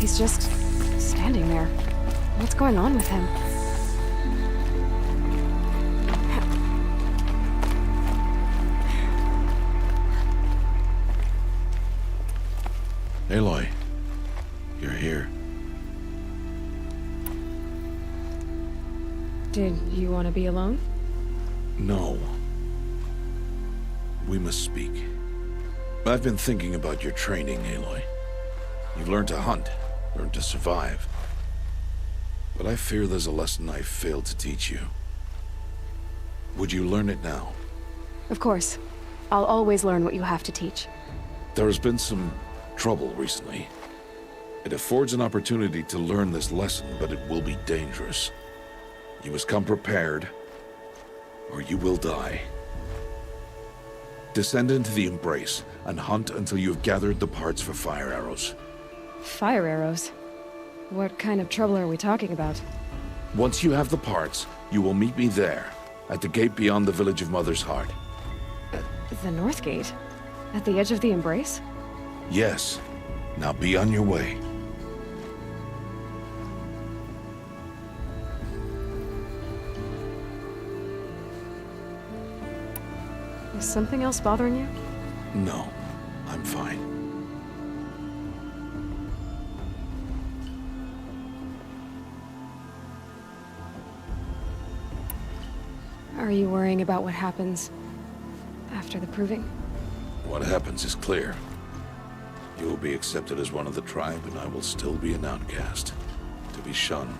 He's just standing there. What's going on with him? Aloy, you're here. Did you want to be alone? No. We must speak. I've been thinking about your training, Aloy. You've learned to hunt, learned to survive. But I fear there's a lesson I failed to teach you. Would you learn it now? Of course. I'll always learn what you have to teach. There has been some trouble recently. It affords an opportunity to learn this lesson, but it will be dangerous. You must come prepared, or you will die. Descend into the Embrace, and hunt until you have gathered the parts for fire arrows. Fire arrows? What kind of trouble are we talking about? Once you have the parts, you will meet me there, at the gate beyond the village of Mother's Heart. The North Gate? At the edge of the Embrace? Yes. Now be on your way. Is something else bothering you? No, I'm fine. Are you worrying about what happens after the proving? What happens is clear. You will be accepted as one of the tribe, and I will still be an outcast, to be shunned.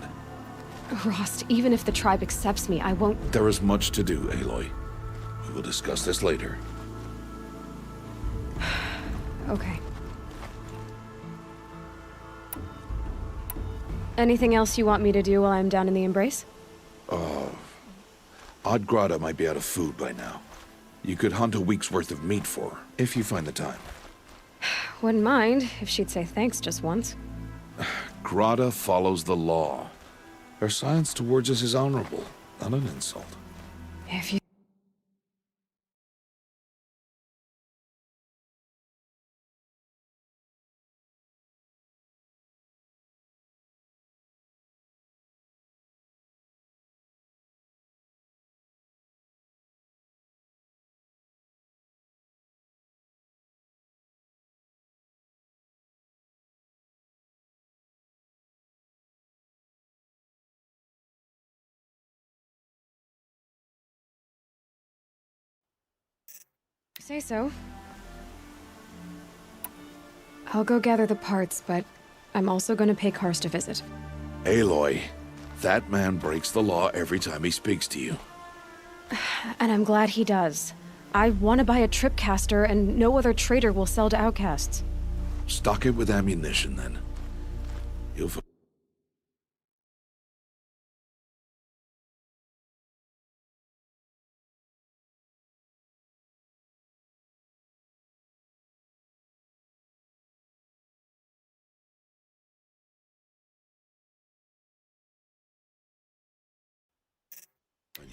Rost, even if the tribe accepts me, I won't... There is much to do, Aloy. We will discuss this later. Okay. Anything else you want me to do while I'm down in the Embrace? Oddgrada might be out of food by now. You could hunt a week's worth of meat for her, if you find the time. Wouldn't mind if she'd say thanks just once. Grada follows the law. Her science towards us is honorable, not an insult. If you... say so. I'll go gather the parts, but I'm also going to pay Karst a visit. Aloy, that man breaks the law every time he speaks to you. And I'm glad he does. I want to buy a tripcaster, and no other trader will sell to outcasts. Stock it with ammunition, then. You'll find...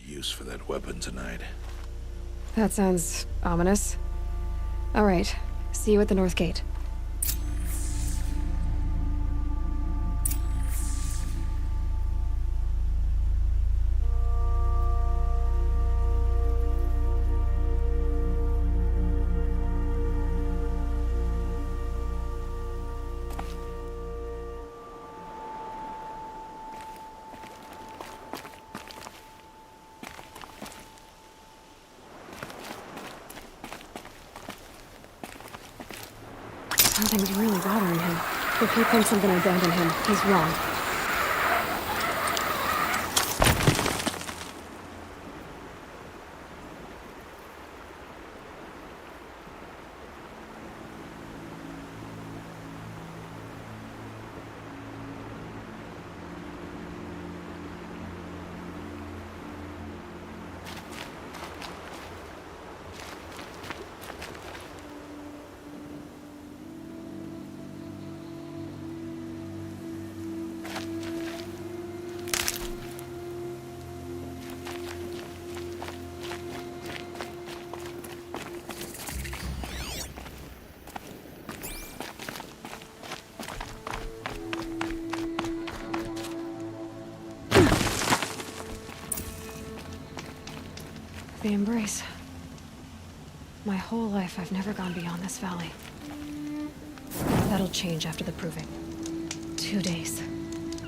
use for that weapon tonight. That sounds ominous. All right, see you at the North Gate. Something's really bothering him. If he thinks I'm gonna abandon him, he's wrong. the embrace. My whole life, I've never gone beyond this valley. That'll change after the proving. 2 days.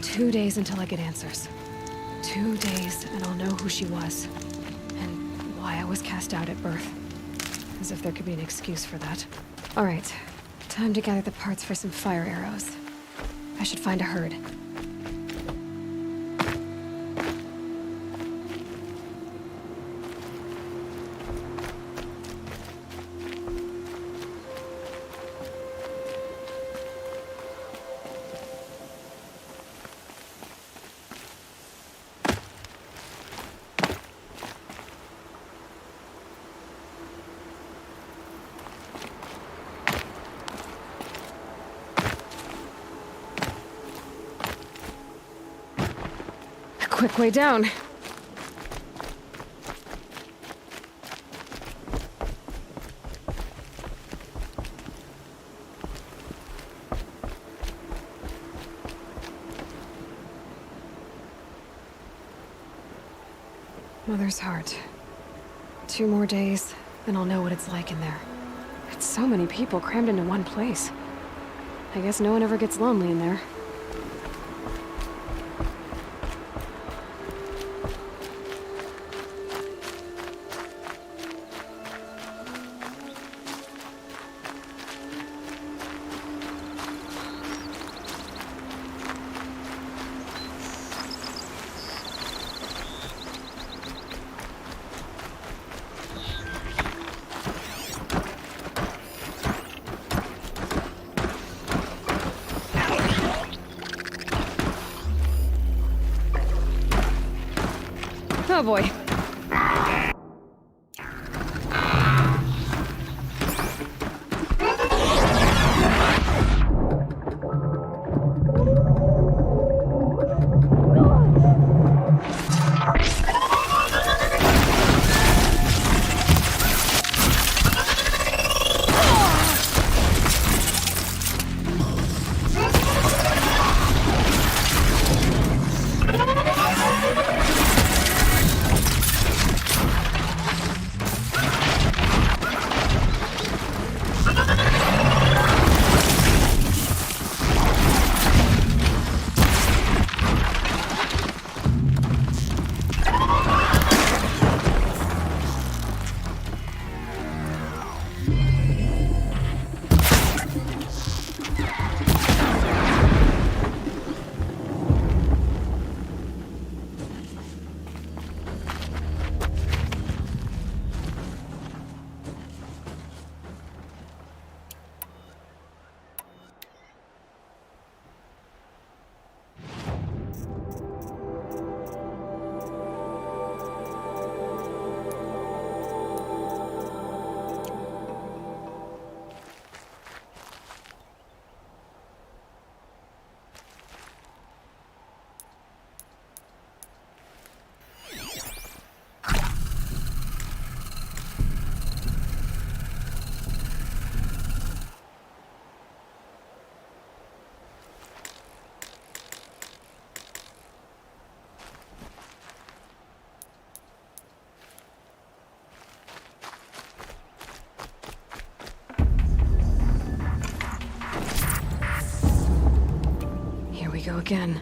2 days until I get answers. 2 days, and I'll know who she was. And why I was cast out at birth. As if there could be an excuse for that. Alright, time to gather the parts for some fire arrows. I should find a herd. Quick way down. Mother's heart. 2 more days, then I'll know what it's like in there. It's so many people crammed into one place. I guess no one ever gets lonely in there. Oh boy. Go again.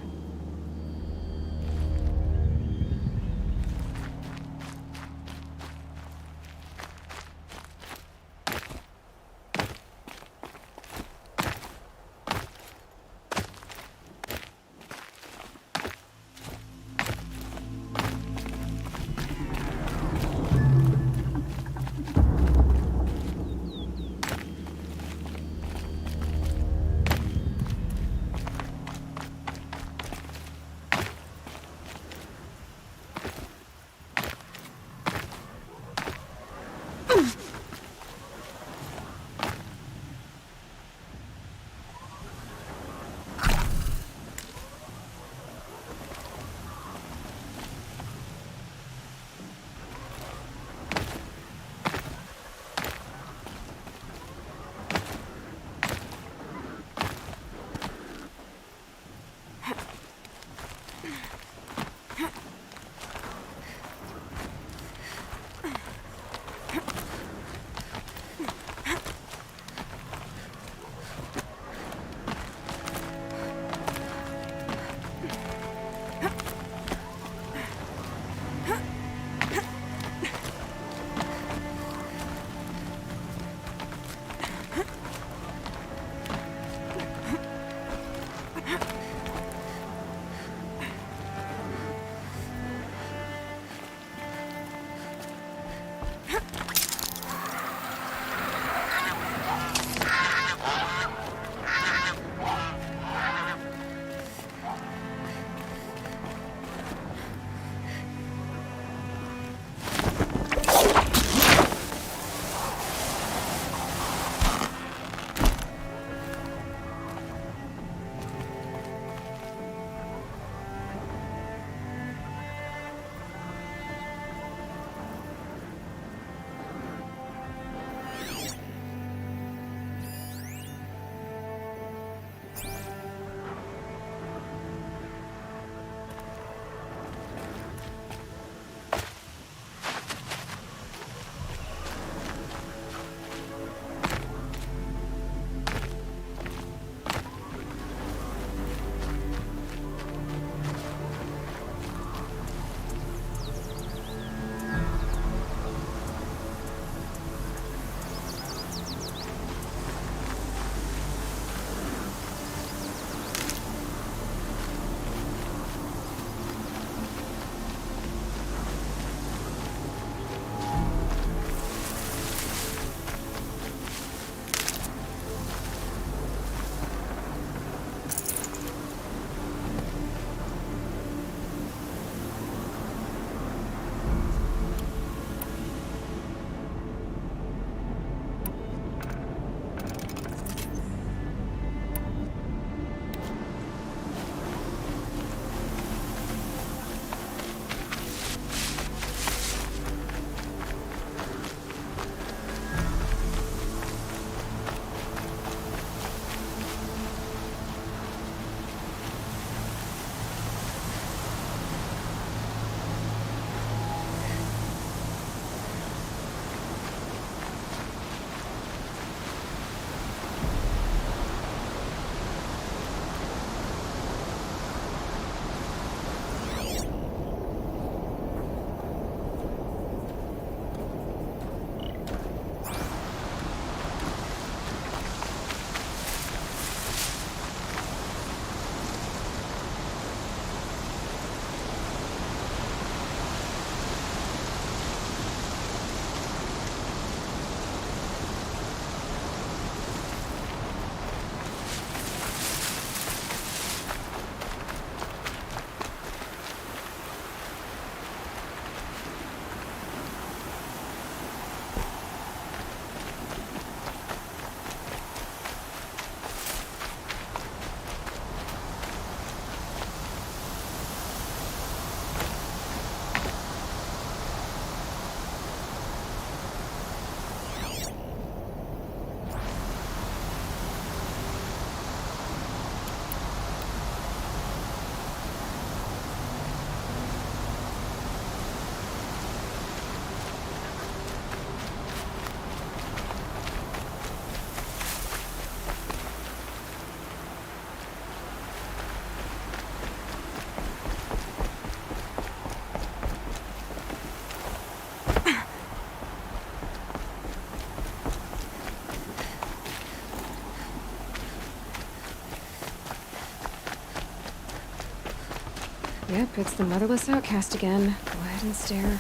Yep, it's the motherless outcast again. Go ahead and stare.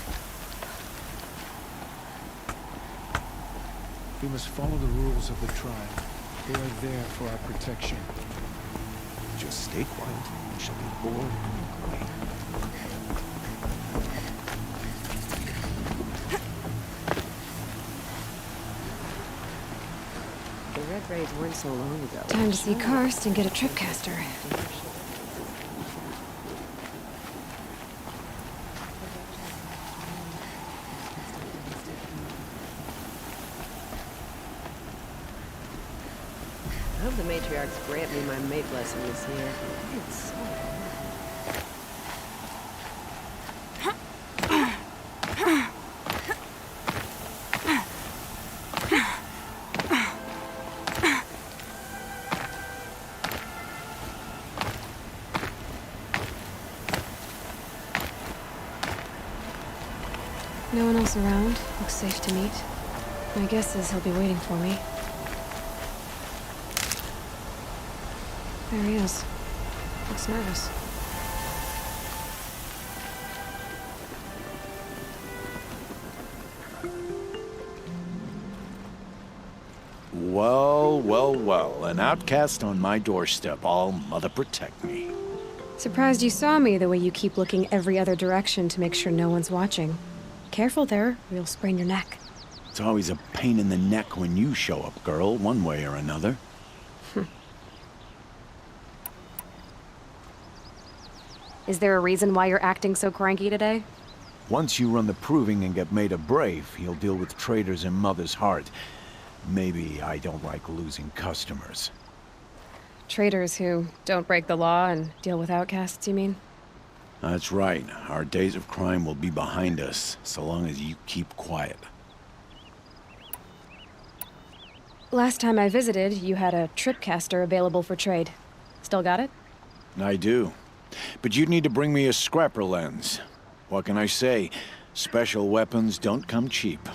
We must follow the rules of the tribe. They are there for our protection. Just stay quiet. We shall be bored and great. The Red Raids weren't so long ago. Time to see Karst and get a tripcaster. I hope the matriarchs grant me my mate blessing this year. It's so No one else around. Looks safe to meet. My guess is he'll be waiting for me. There he is. Looks nervous. Well, well, well. An outcast on my doorstep. All mother protect me. Surprised you saw me the way you keep looking every other direction to make sure no one's watching. Careful there, or you'll sprain your neck. It's always a pain in the neck when you show up, girl, one way or another. Is there a reason why you're acting so cranky today? Once you run the proving and get made a brave, you'll deal with traitors in Mother's Heart. Maybe I don't like losing customers. Traitors who don't break the law and deal with outcasts, you mean? That's right. Our days of crime will be behind us, so long as you keep quiet. Last time I visited, you had a tripcaster available for trade. Still got it? I do. But you'd need to bring me a scrapper lens. What can I say? Special weapons don't come cheap.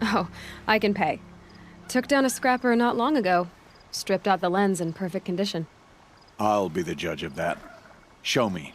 Oh, I can pay. Took down a scrapper not long ago. Stripped out the lens in perfect condition. I'll be the judge of that. Show me.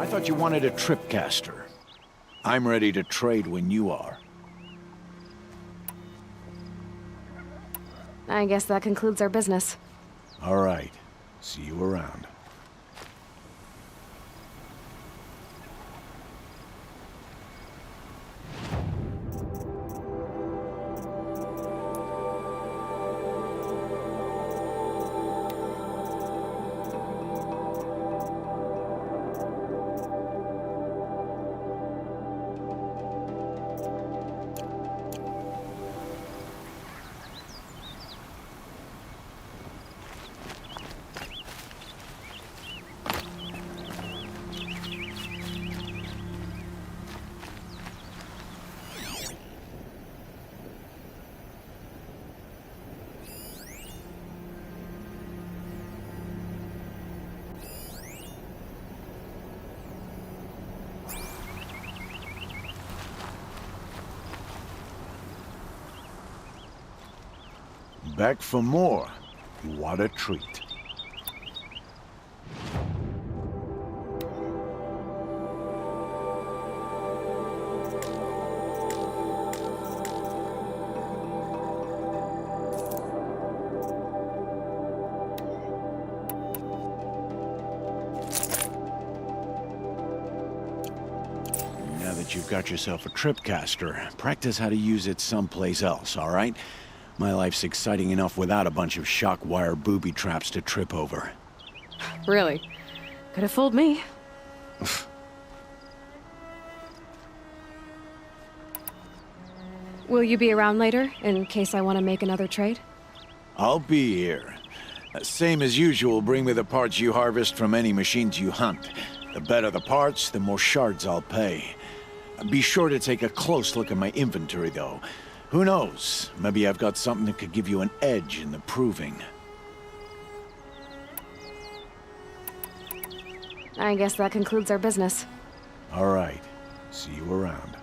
I thought you wanted a tripcaster. I'm ready to trade when you are. I guess that concludes our business. All right. See you around. back for more. What a treat. Now that you've got yourself a tripcaster, practice how to use it someplace else, all right? My life's exciting enough without a bunch of shock wire booby traps to trip over. Really? Could have fooled me. Will you be around later, in case I want to make another trade? I'll be here. Same as usual, bring me the parts you harvest from any machines you hunt. The better the parts, the more shards I'll pay. Be sure to take a close look at my inventory, though. Who knows? Maybe I've got something that could give you an edge in the proving. I guess that concludes our business. All right. See you around.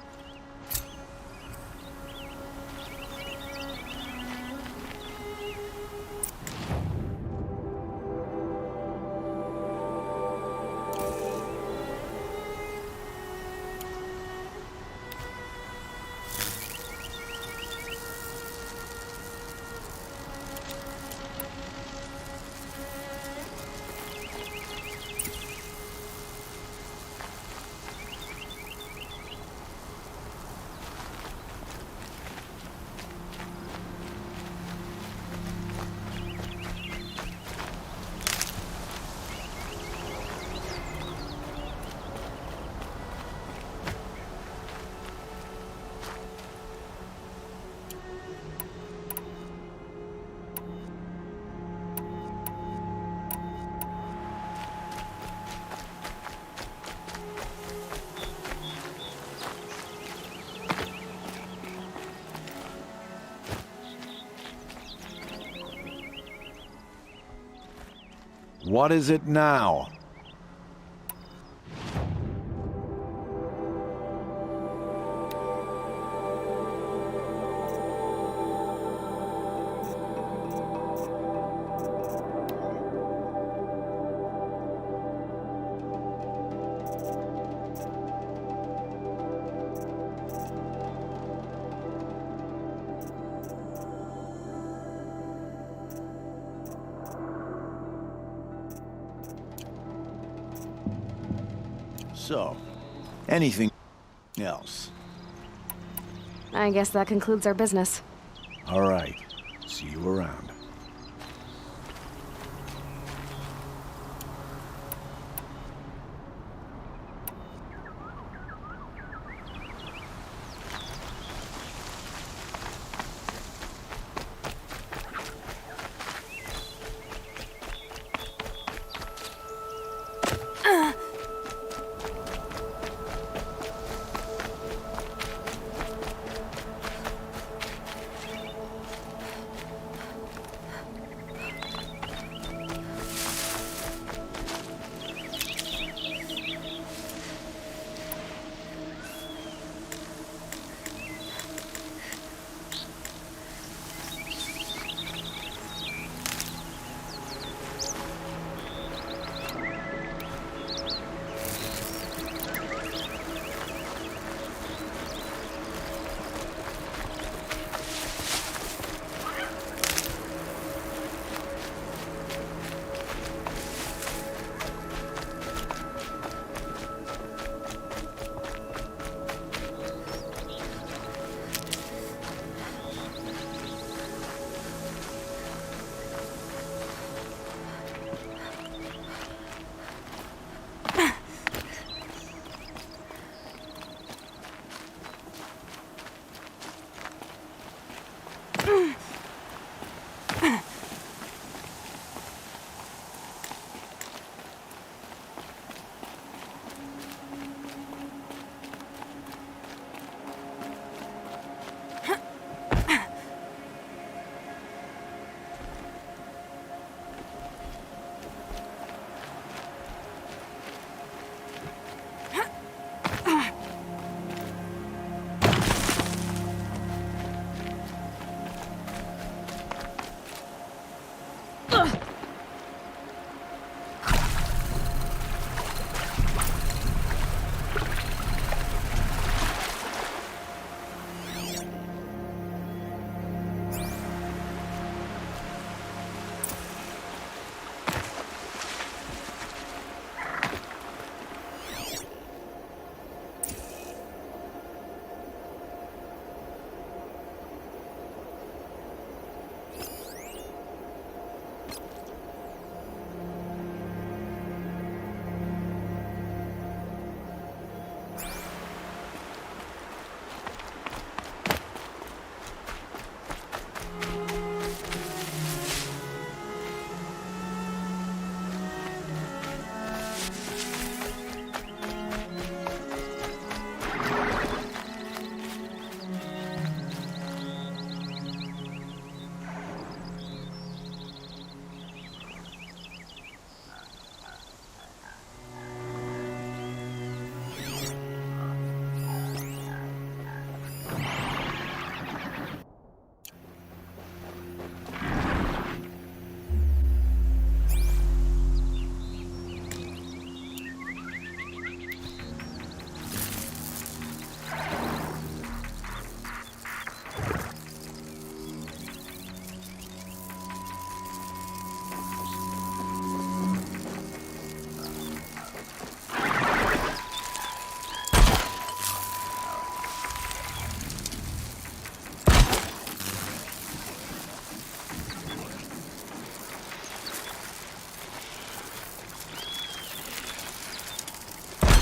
What is it now? So, anything else? I guess that concludes our business. All right. See you around.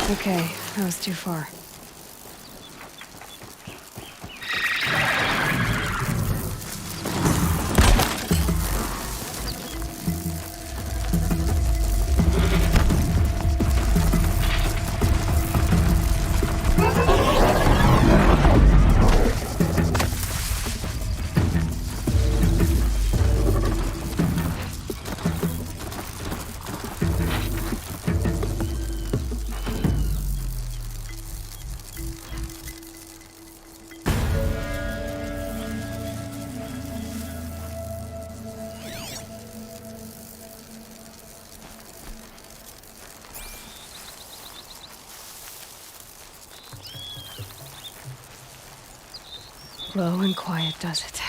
Okay, that was too far. Low and quiet does it.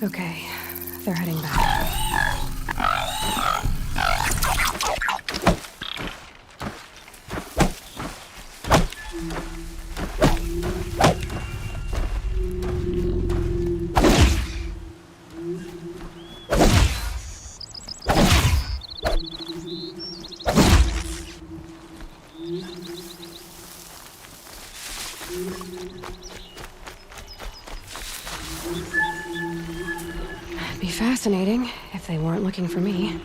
Okay, they're heading back. Be fascinating if they weren't looking for me.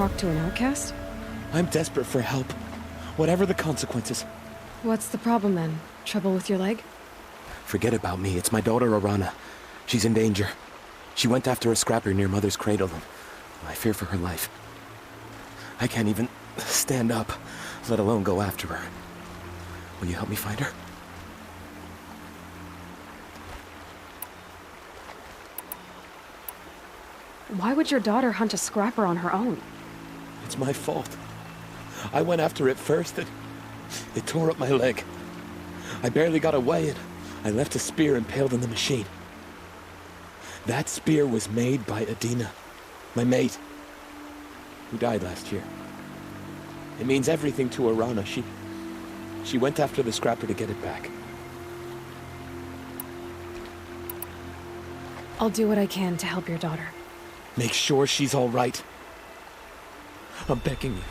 talk to an outcast? I'm desperate for help. Whatever the consequences. What's the problem then? Trouble with your leg? Forget about me. It's my daughter, Arana. She's in danger. She went after a scrapper near Mother's cradle, and I fear for her life. I can't even stand up, let alone go after her. Will you help me find her? Why would your daughter hunt a scrapper on her own? It's my fault. I went after it first, and it tore up my leg. I barely got away, and I left a spear impaled in the machine. That spear was made by Adina, my mate, who died last year. It means everything to Arana. She went after the scrapper to get it back. I'll do what I can to help your daughter. Make sure she's all right. I'm begging you.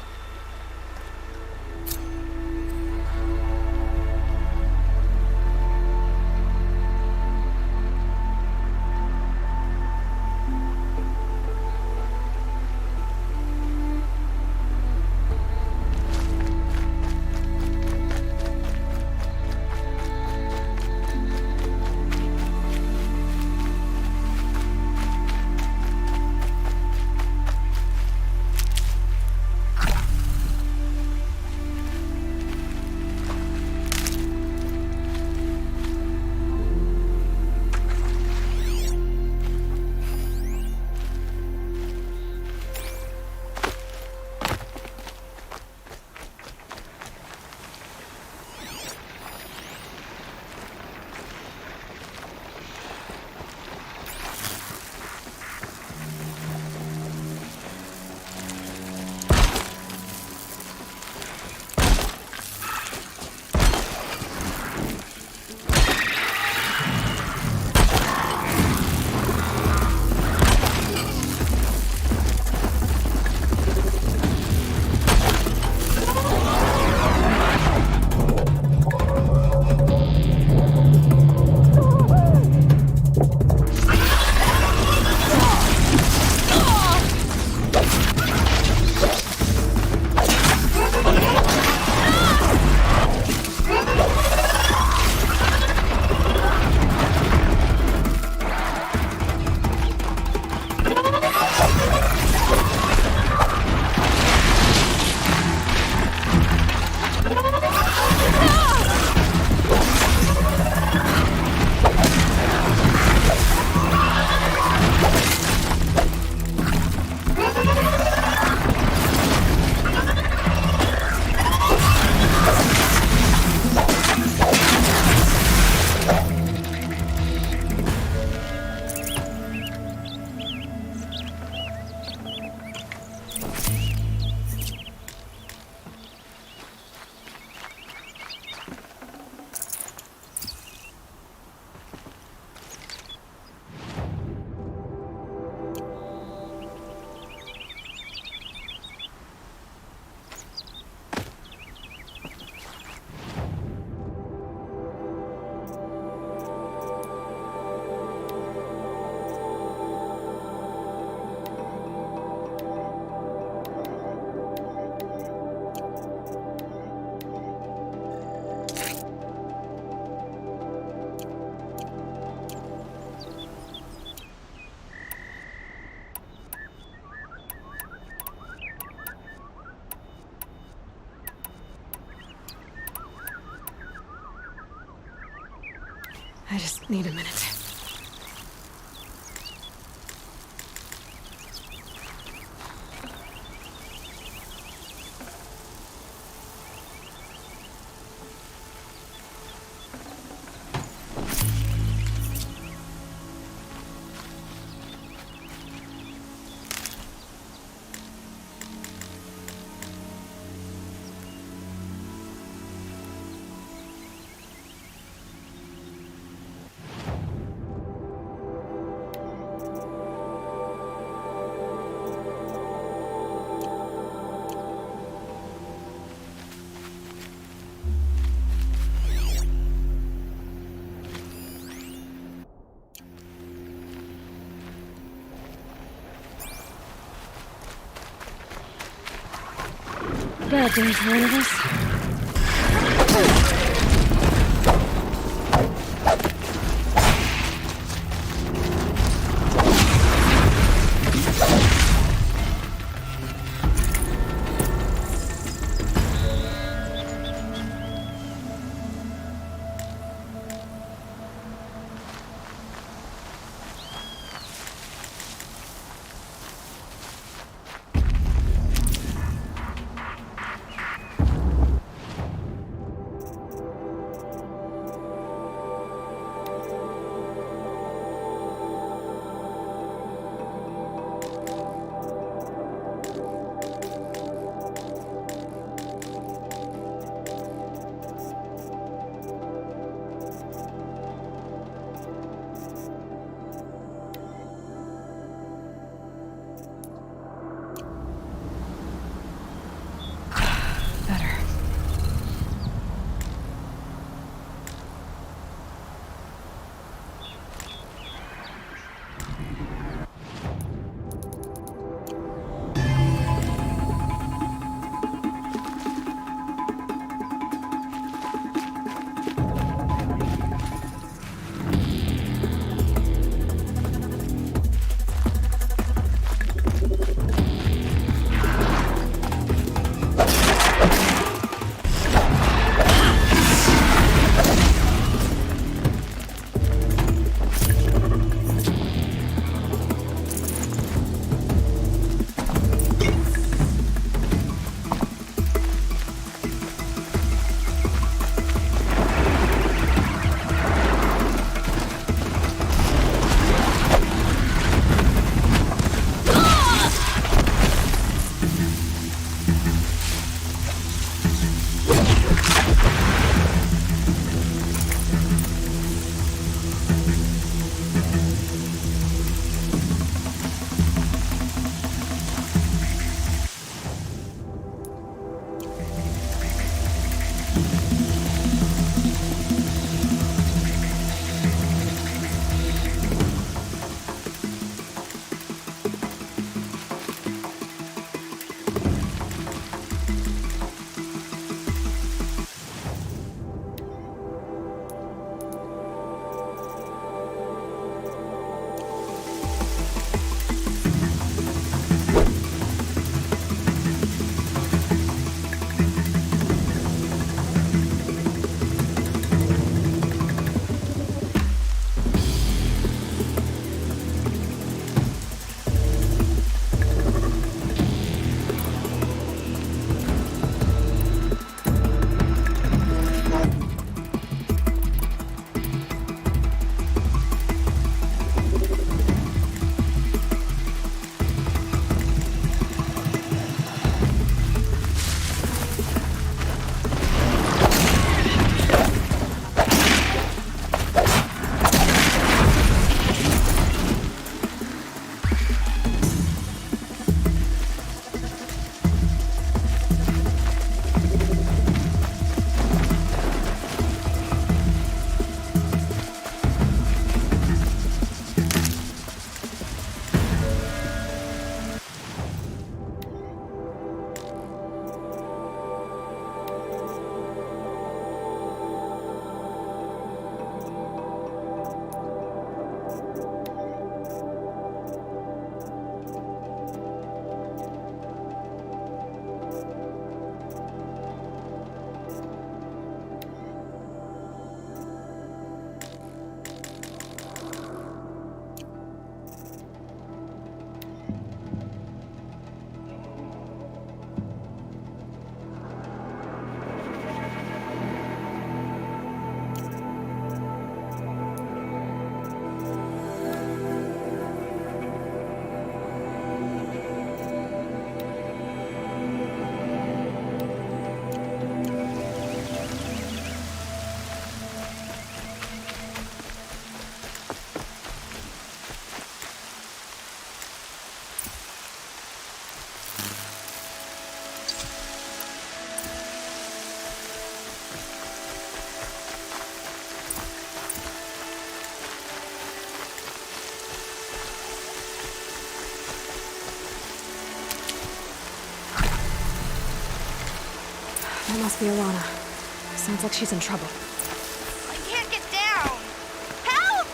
I just need a minute. bad day for one of us. Must be Alana. Sounds like she's in trouble. I can't get down. Help!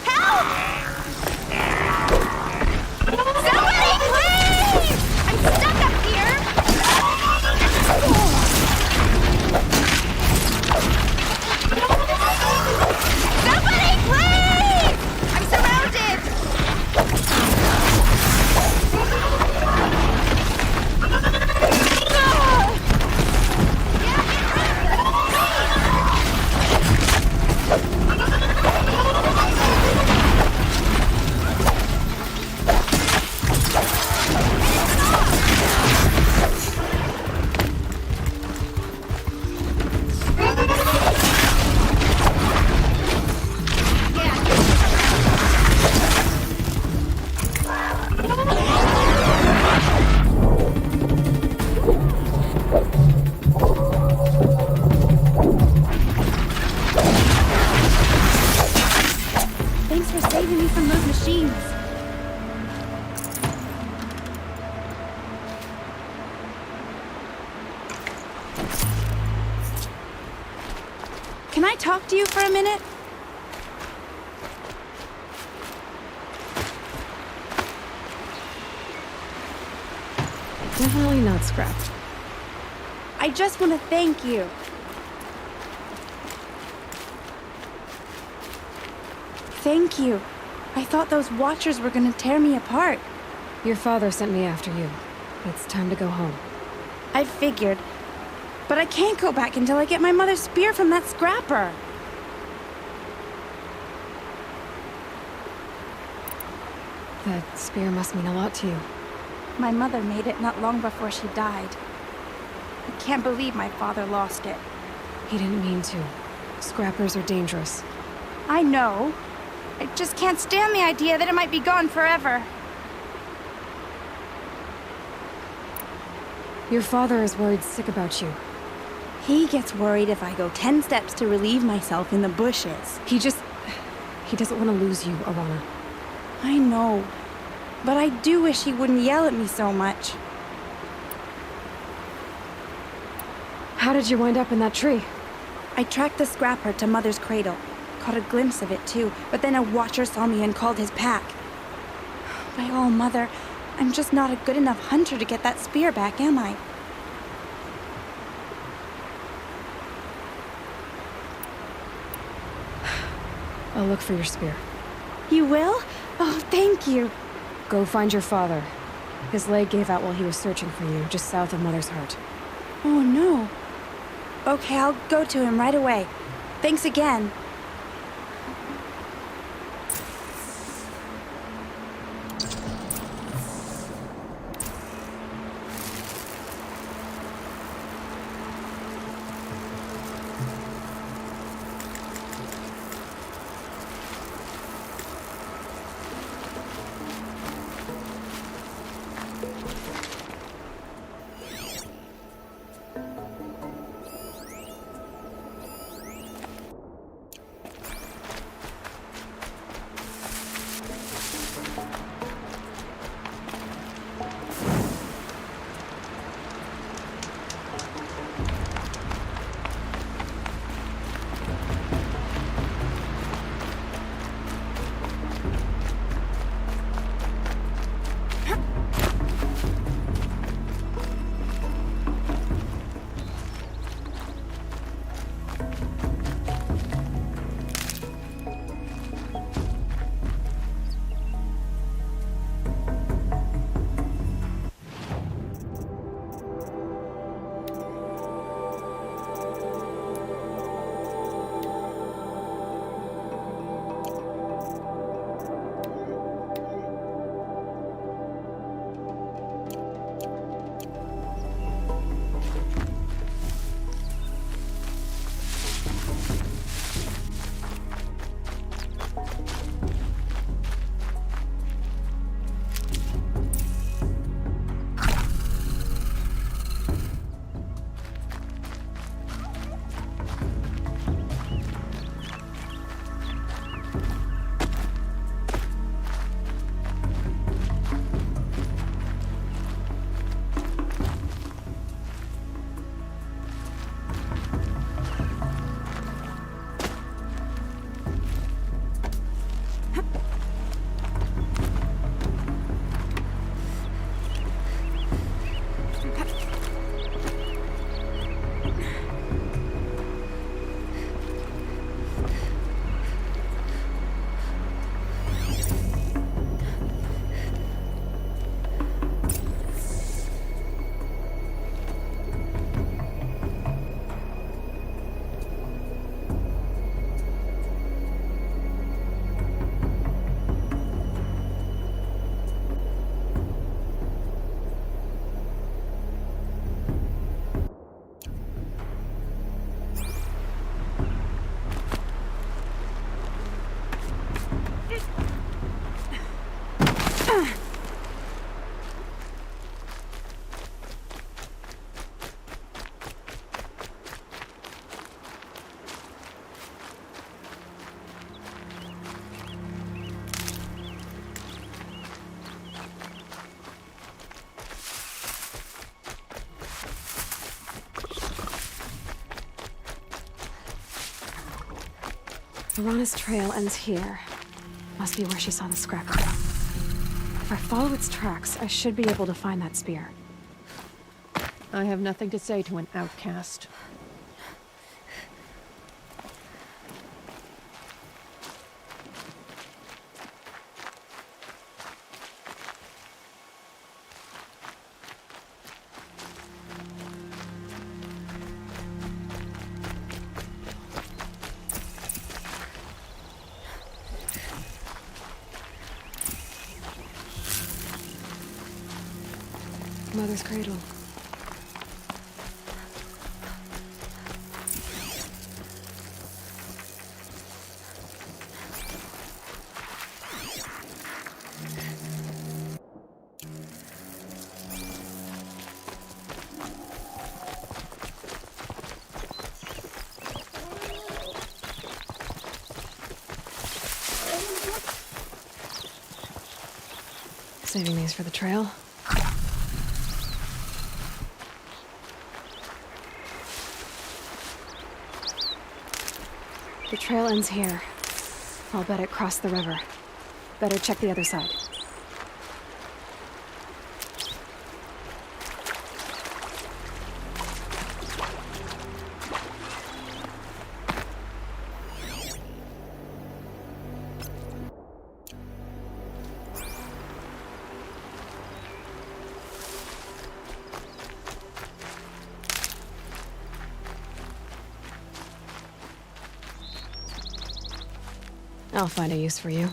Help! Somebody, please! I'm stuck up here. Somebody, please! I'm surrounded. Thanks for saving me from those machines. Can I talk to you for a minute? Definitely not Scrap. I just want to thank you. Thank you. I thought those Watchers were gonna tear me apart. Your father sent me after you. It's time to go home. I figured. But I can't go back until I get my mother's spear from that scrapper. That spear must mean a lot to you. My mother made it not long before she died. I can't believe my father lost it. He didn't mean to. Scrappers are dangerous. I know. I just can't stand the idea that it might be gone forever. Your father is worried sick about you. He gets worried if I go 10 steps to relieve myself in the bushes. He doesn't want to lose you, Alana. I know. But I do wish he wouldn't yell at me so much. How did you wind up in that tree? I tracked the scrapper to Mother's cradle. Caught a glimpse of it too, but then a Watcher saw me and called his pack. By all, Mother, I'm just not a good enough hunter to get that spear back, am I? I'll look for your spear. You will? Oh, thank you. Go find your father. His leg gave out while he was searching for you, just south of Mother's Heart. Oh, no. Okay, I'll go to him right away. Thanks again. Lorana's trail ends here. Must be where she saw the scrapper. If I follow its tracks, I should be able to find that spear. I have nothing to say to an outcast. Mother's cradle. Saving these for the trail. The trail ends here. I'll bet it crossed the river. Better check the other side. I'll find a use for you.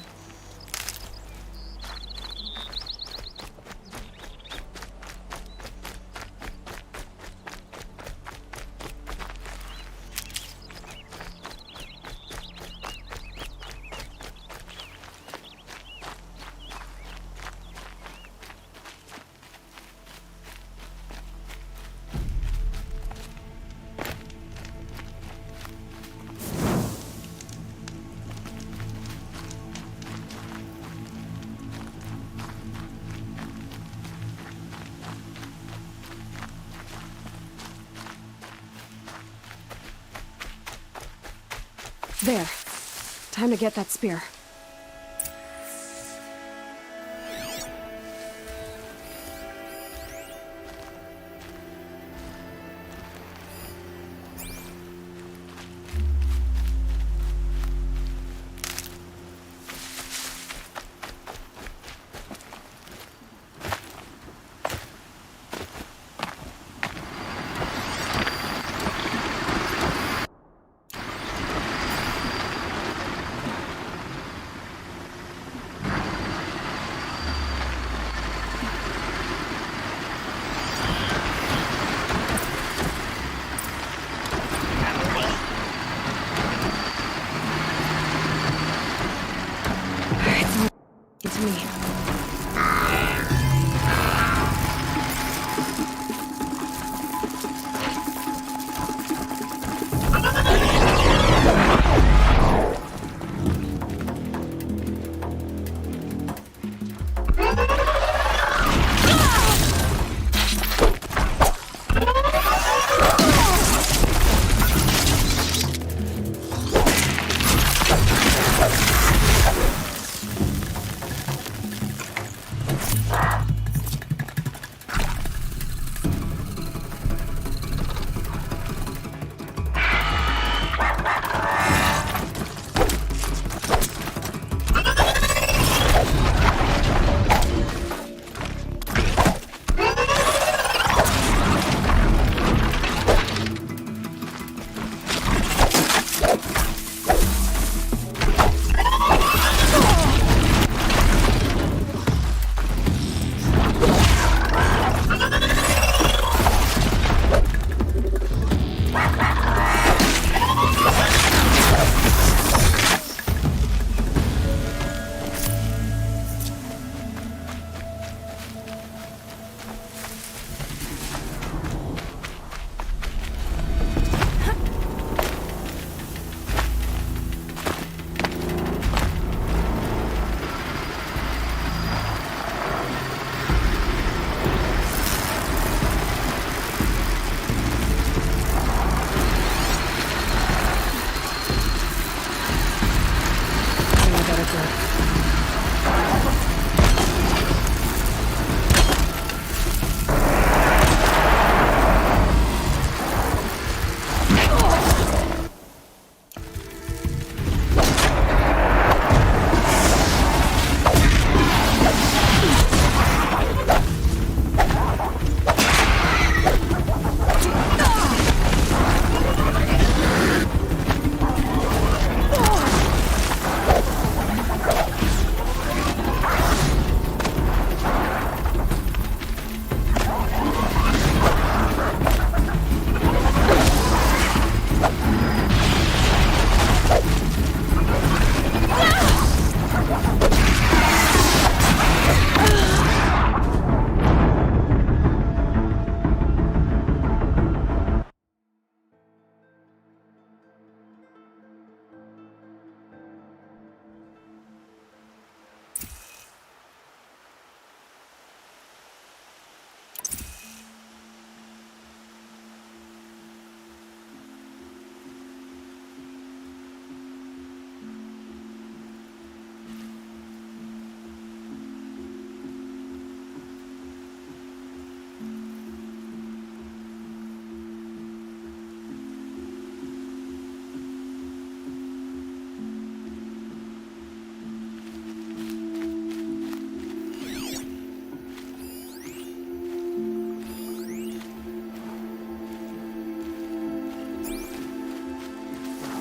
There. Time to get that spear.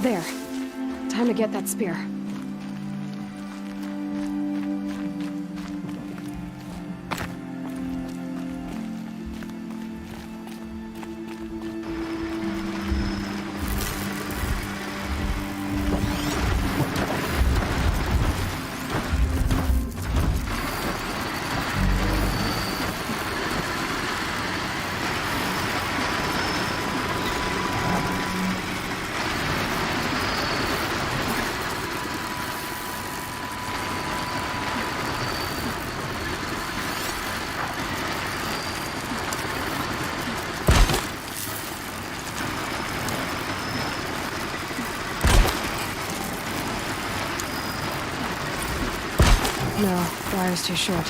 There. Time to get that spear. No, wire's too short.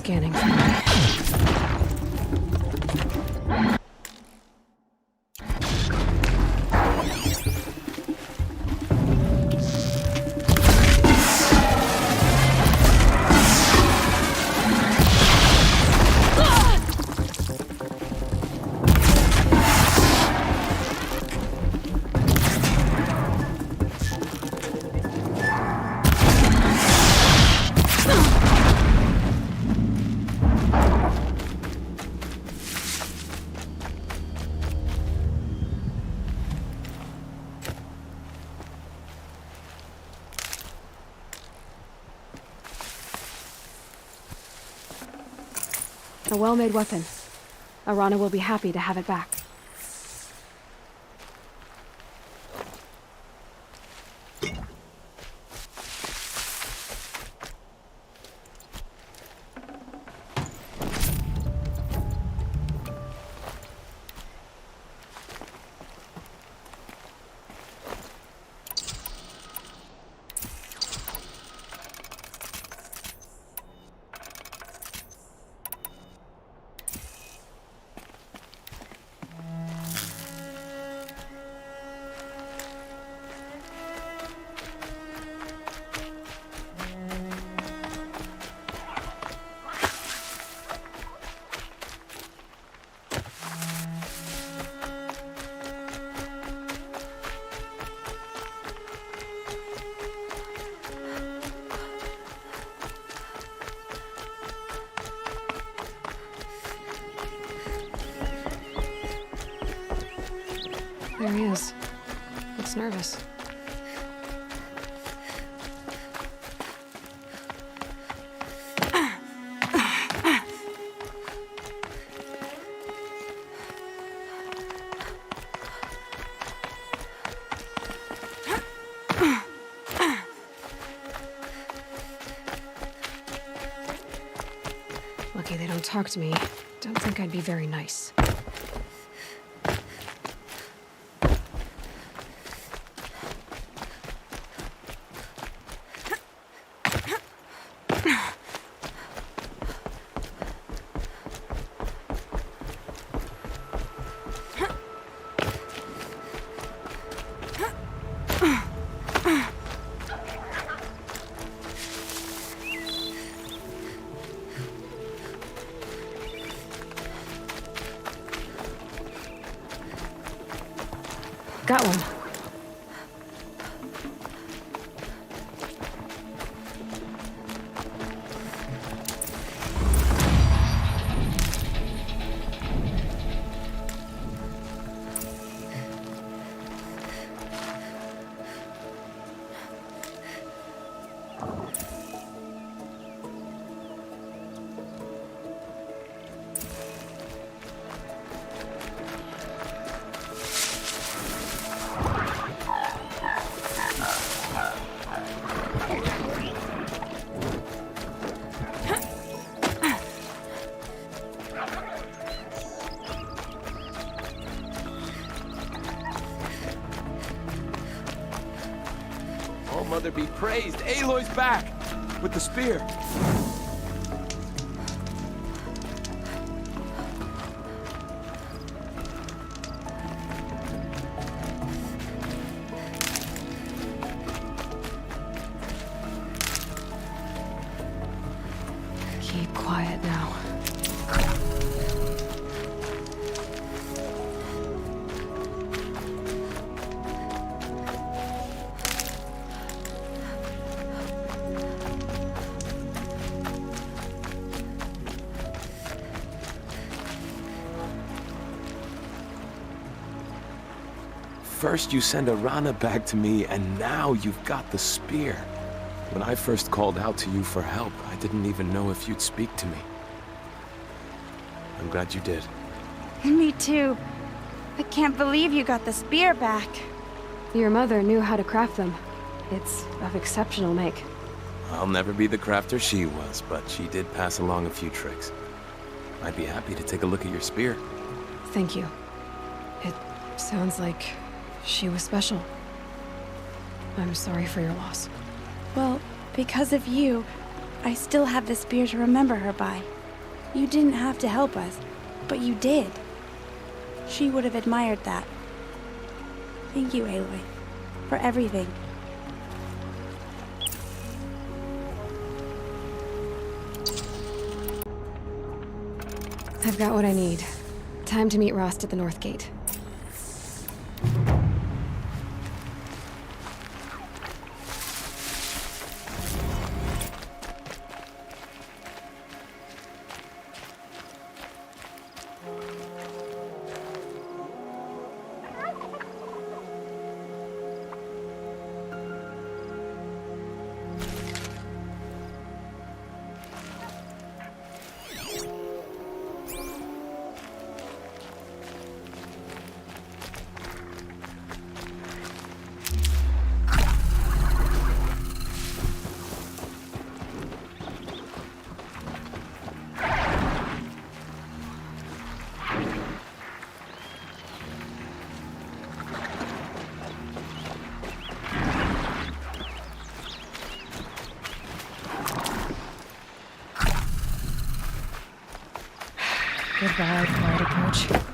Scanning. A well-made weapon. Arana will be happy to have it back. There he is. Looks nervous. Lucky they don't talk to me. Don't think I'd be very nice. Got one. Oh, Mother be praised! Aloy's back! With the spear! Keep quiet now. First you send Arana back to me, and now you've got the spear. When I first called out to you for help, I didn't even know if you'd speak to me. I'm glad you did. Me too. I can't believe you got the spear back. Your mother knew how to craft them. It's of exceptional make. I'll never be the crafter she was, but she did pass along a few tricks. I'd be happy to take a look at your spear. Thank you. It sounds like she was special. I'm sorry for your loss. Well, because of you, I still have the spear to remember her by. You didn't have to help us, but you did. She would have admired that. Thank you, Aloy, for everything. I've got what I need. Time to meet Rost at the North Gate. Goodbye, quiet approach.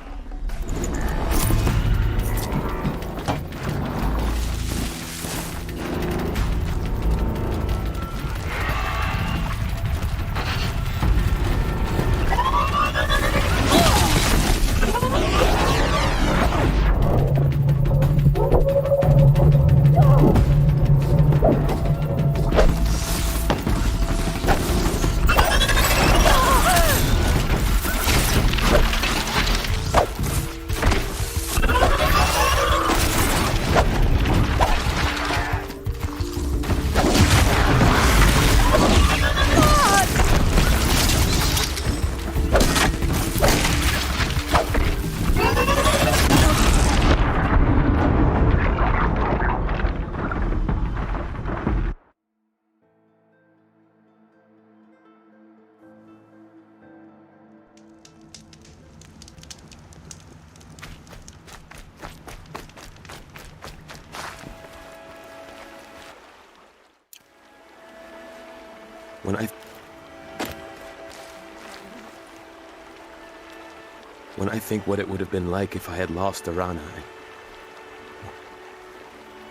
When I think what it would have been like if I had lost Arana,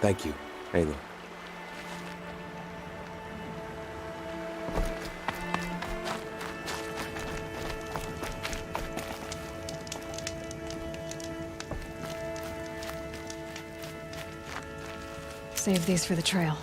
Thank you, Aloy. Save these for the trail.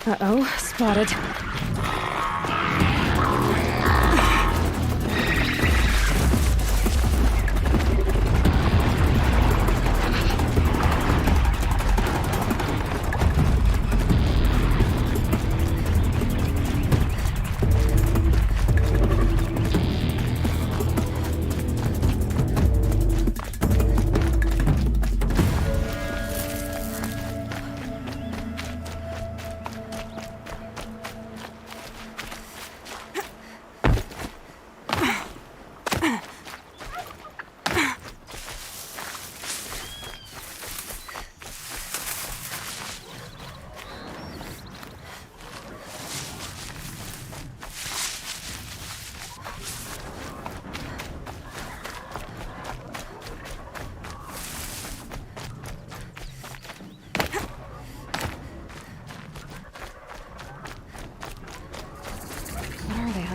Uh-oh, spotted.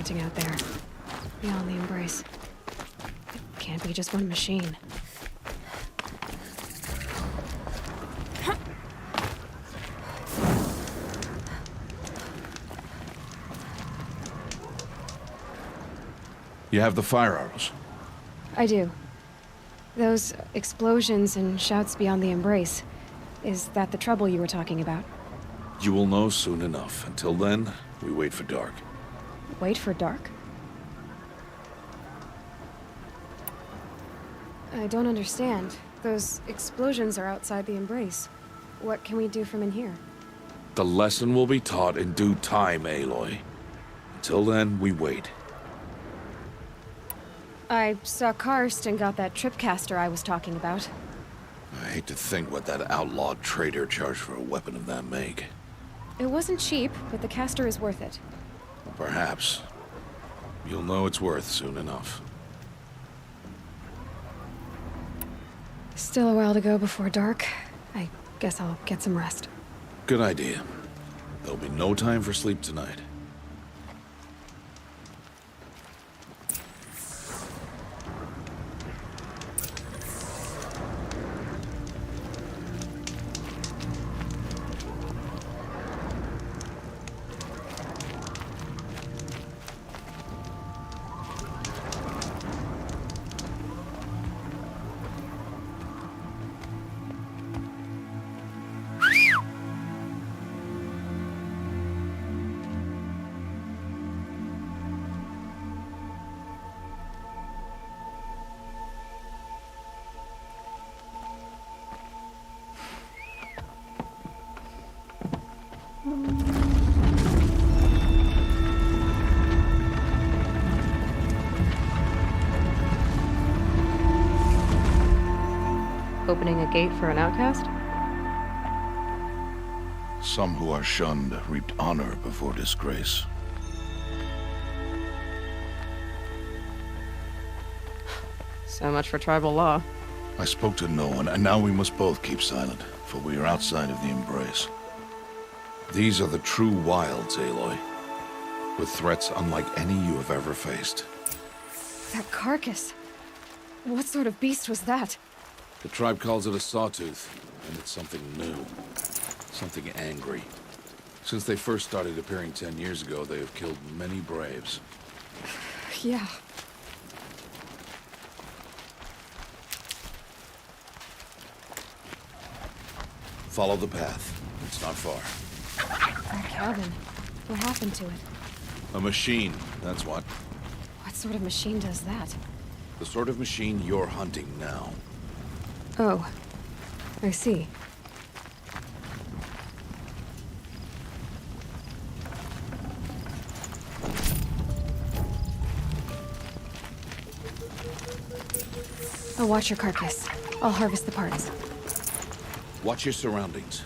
hunting out there, beyond the embrace. It can't be just one machine. You have the fire arrows. I do. Those explosions and shouts beyond the embrace. Is that the trouble you were talking about? You will know soon enough. Until then, we wait for dark. Wait for dark? I don't understand. Those explosions are outside the embrace. What can we do from in here? The lesson will be taught in due time, Aloy. Until then, we wait. I saw Karst and got that tripcaster I was talking about. I hate to think what that outlawed trader charged for a weapon of that make. It wasn't cheap, but the caster is worth it. Perhaps. You'll know it's worth soon enough. Still a while to go before dark. I guess I'll get some rest. Good idea. There'll be no time for sleep tonight. Opening a gate for an outcast? Some who are shunned reaped honor before disgrace. So much for tribal law. I spoke to no one, and now we must both keep silent, for we are outside of the embrace. These are the true wilds, Aloy, with threats unlike any you have ever faced. That carcass. What sort of beast was that? The tribe calls it a sawtooth, and it's something new. Something angry. Since they first started appearing 10 years ago, they have killed many braves. Yeah. Follow the path. It's not far. That cabin. What happened to it? A machine, that's what. What sort of machine does that? The sort of machine you're hunting now. Oh. I see. I'll watch your carcass. I'll harvest the parts. Watch your surroundings.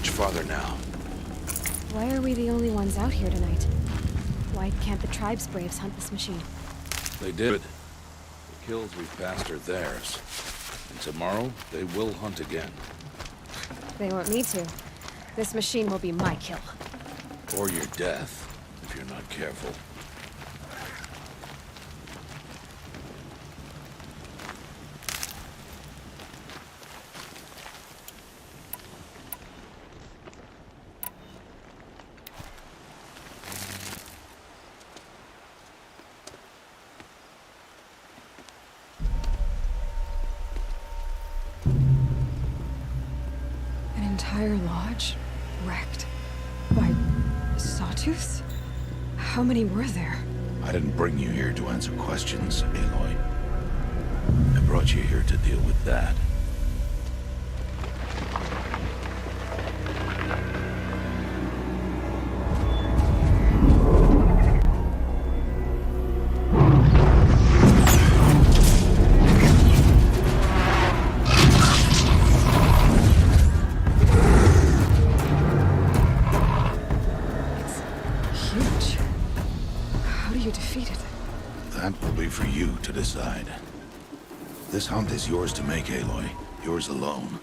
Farther now. Why are we the only ones out here tonight? Why can't the tribe's braves hunt this machine? They did. The kills we've passed are theirs. And tomorrow, they will hunt again. They want me to. This machine will be my kill. Or your death, if you're not careful. Entire lodge wrecked by sawtooths? How many were there? I didn't bring you here to answer questions, Aloy. I brought you here to deal with that. decide. This hunt is yours to make, Aloy. Yours alone.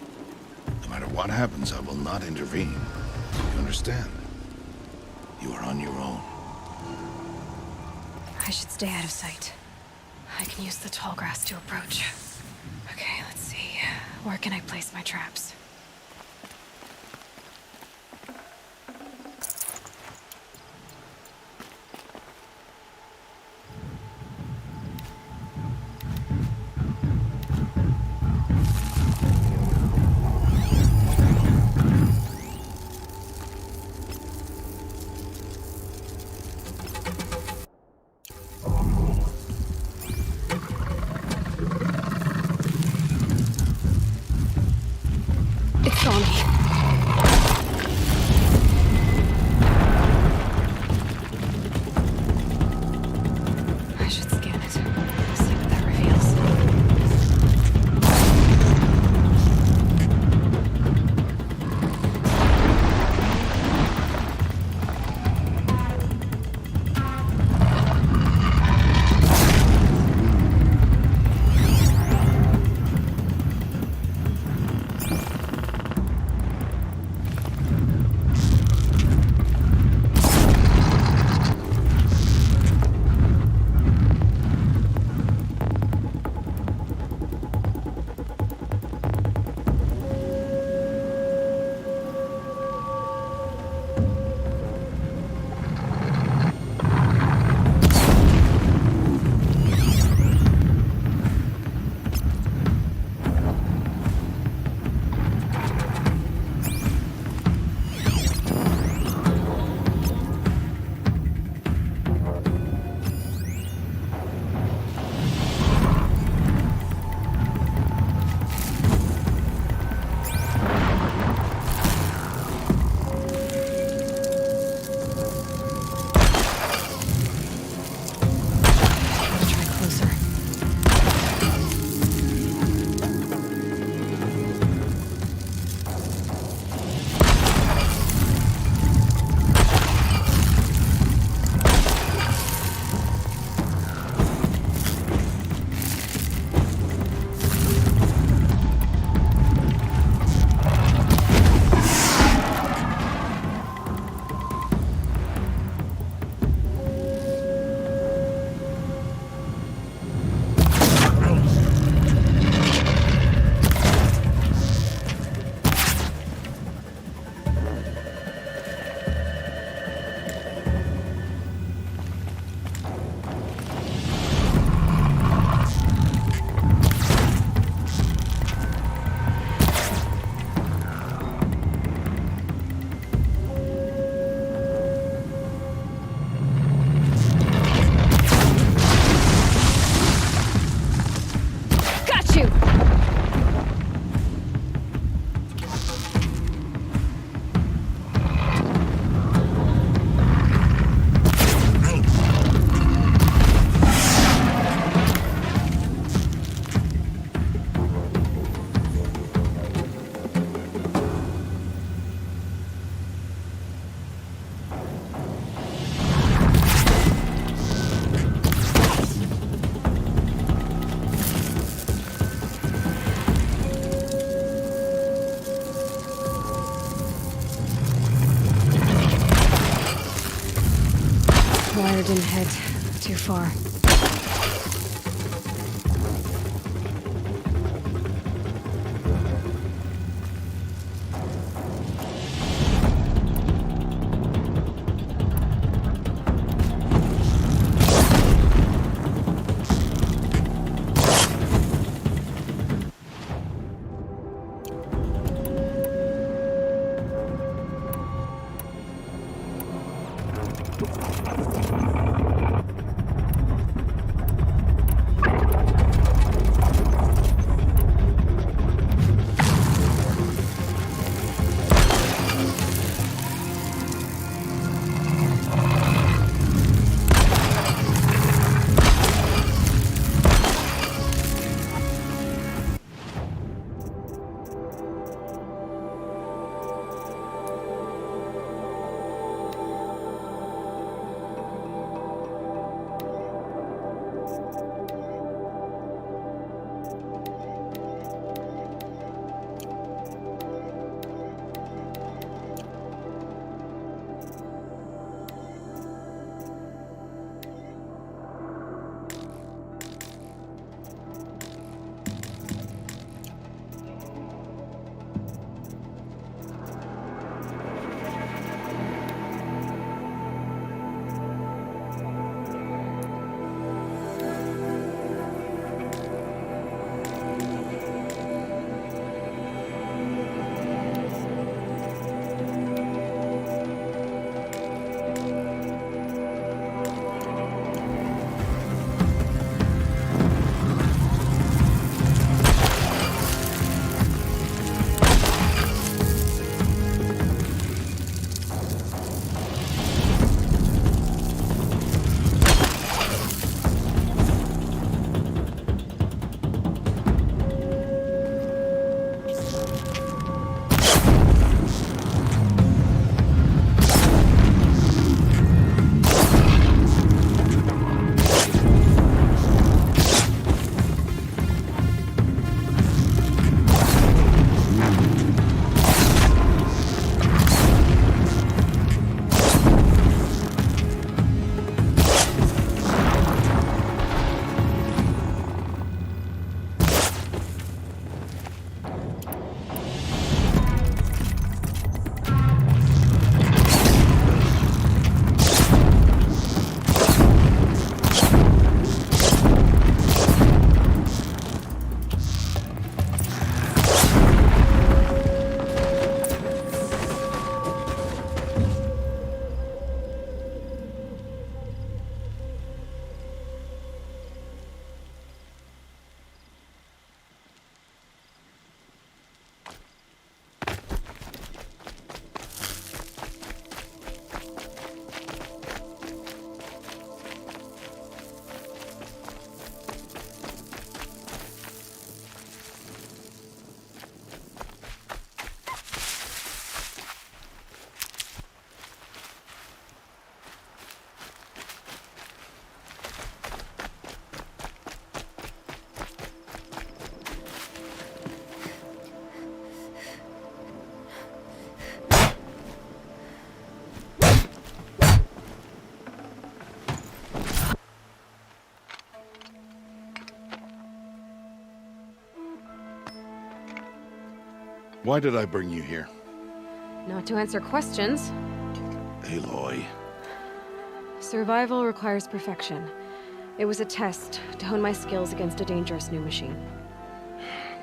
No matter what happens, I will not intervene. You understand? You are on your own. I should stay out of sight. I can use the tall grass to approach. Okay, let's see. Where can I place my traps? It saw me. I should scan it. See what that reveals. Try closer. Got you! Wire didn't head too far. Why did I bring you here? Not to answer questions. Aloy. Survival requires perfection. It was a test to hone my skills against a dangerous new machine.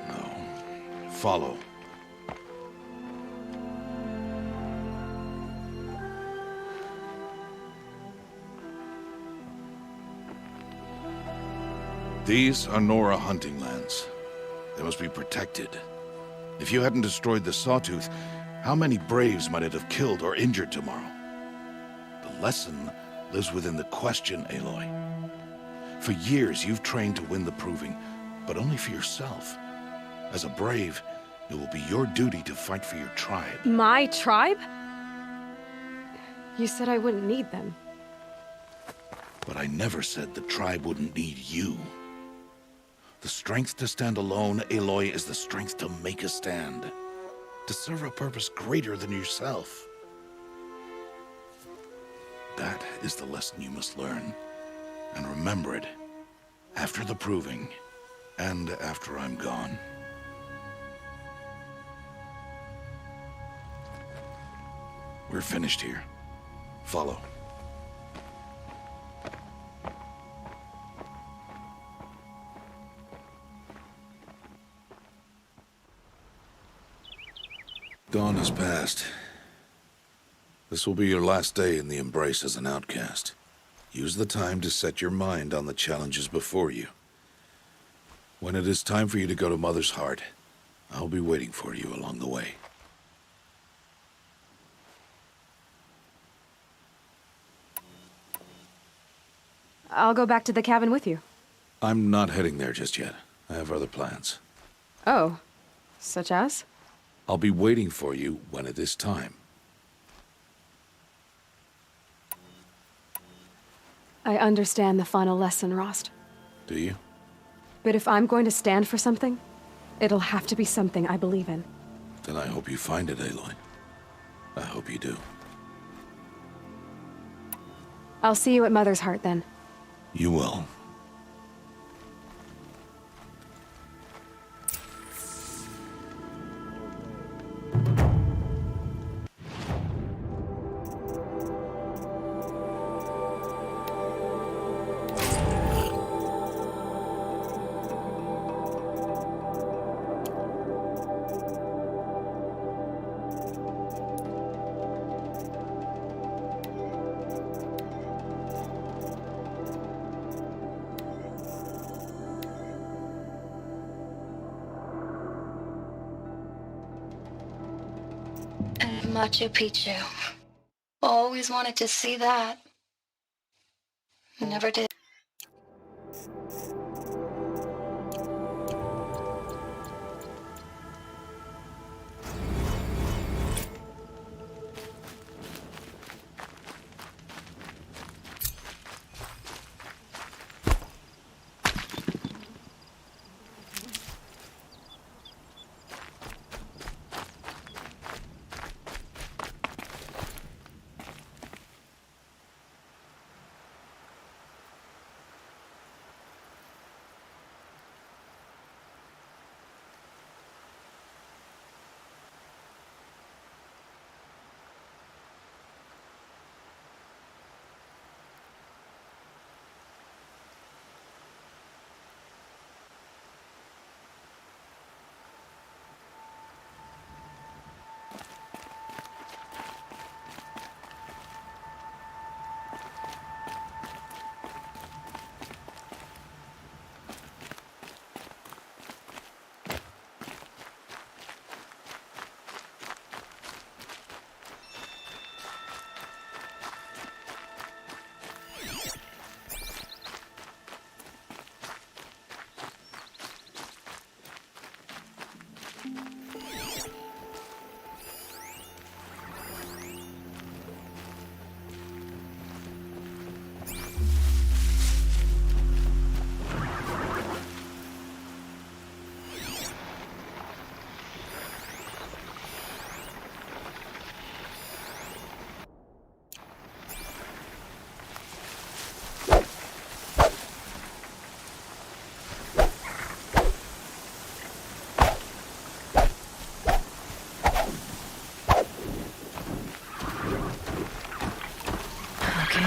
No. Follow. These are Nora hunting lands. They must be protected. If you hadn't destroyed the Sawtooth, how many Braves might it have killed or injured tomorrow? The lesson lives within the question, Aloy. For years, you've trained to win the Proving, but only for yourself. As a Brave, it will be your duty to fight for your tribe. My tribe? You said I wouldn't need them. But I never said the tribe wouldn't need you. The strength to stand alone, Aloy, is the strength to make a stand. To serve a purpose greater than yourself. That is the lesson you must learn. And remember it. After the Proving. And after I'm gone. We're finished here. Follow. Dawn has passed. This will be your last day in the Embrace as an outcast. Use the time to set your mind on the challenges before you. When it is time for you to go to Mother's Heart, I'll be waiting for you along the way. I'll go back to the cabin with you. I'm not heading there just yet. I have other plans. Oh. Such as? I'll be waiting for you when it is time. I understand the final lesson, Rost. Do you? But if I'm going to stand for something, it'll have to be something I believe in. Then I hope you find it, Aloy. I hope you do. I'll see you at Mother's Heart, then. You will. And Machu Picchu. Always wanted to see that. Never did.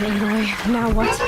Aloy, now what?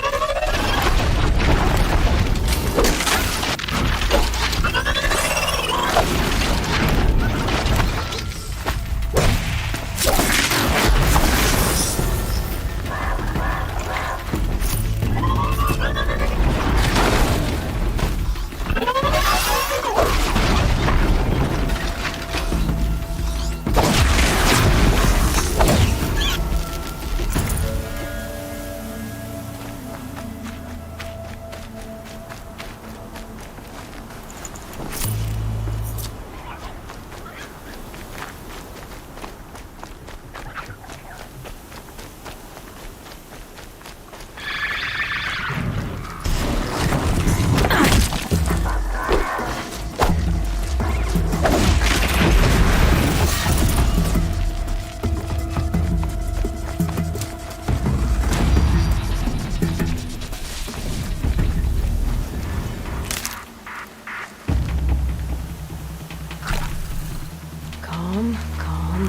Calm, calm.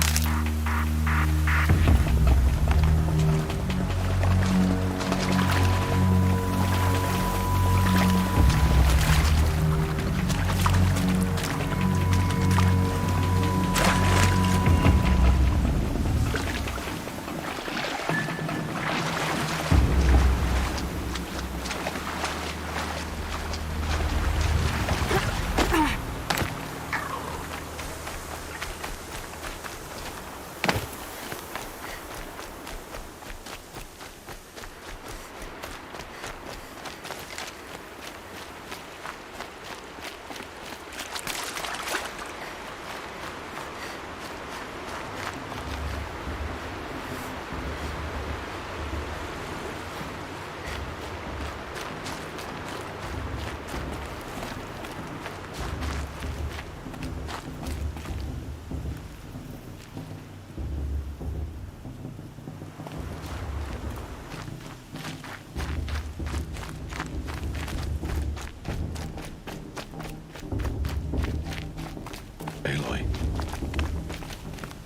Aloy,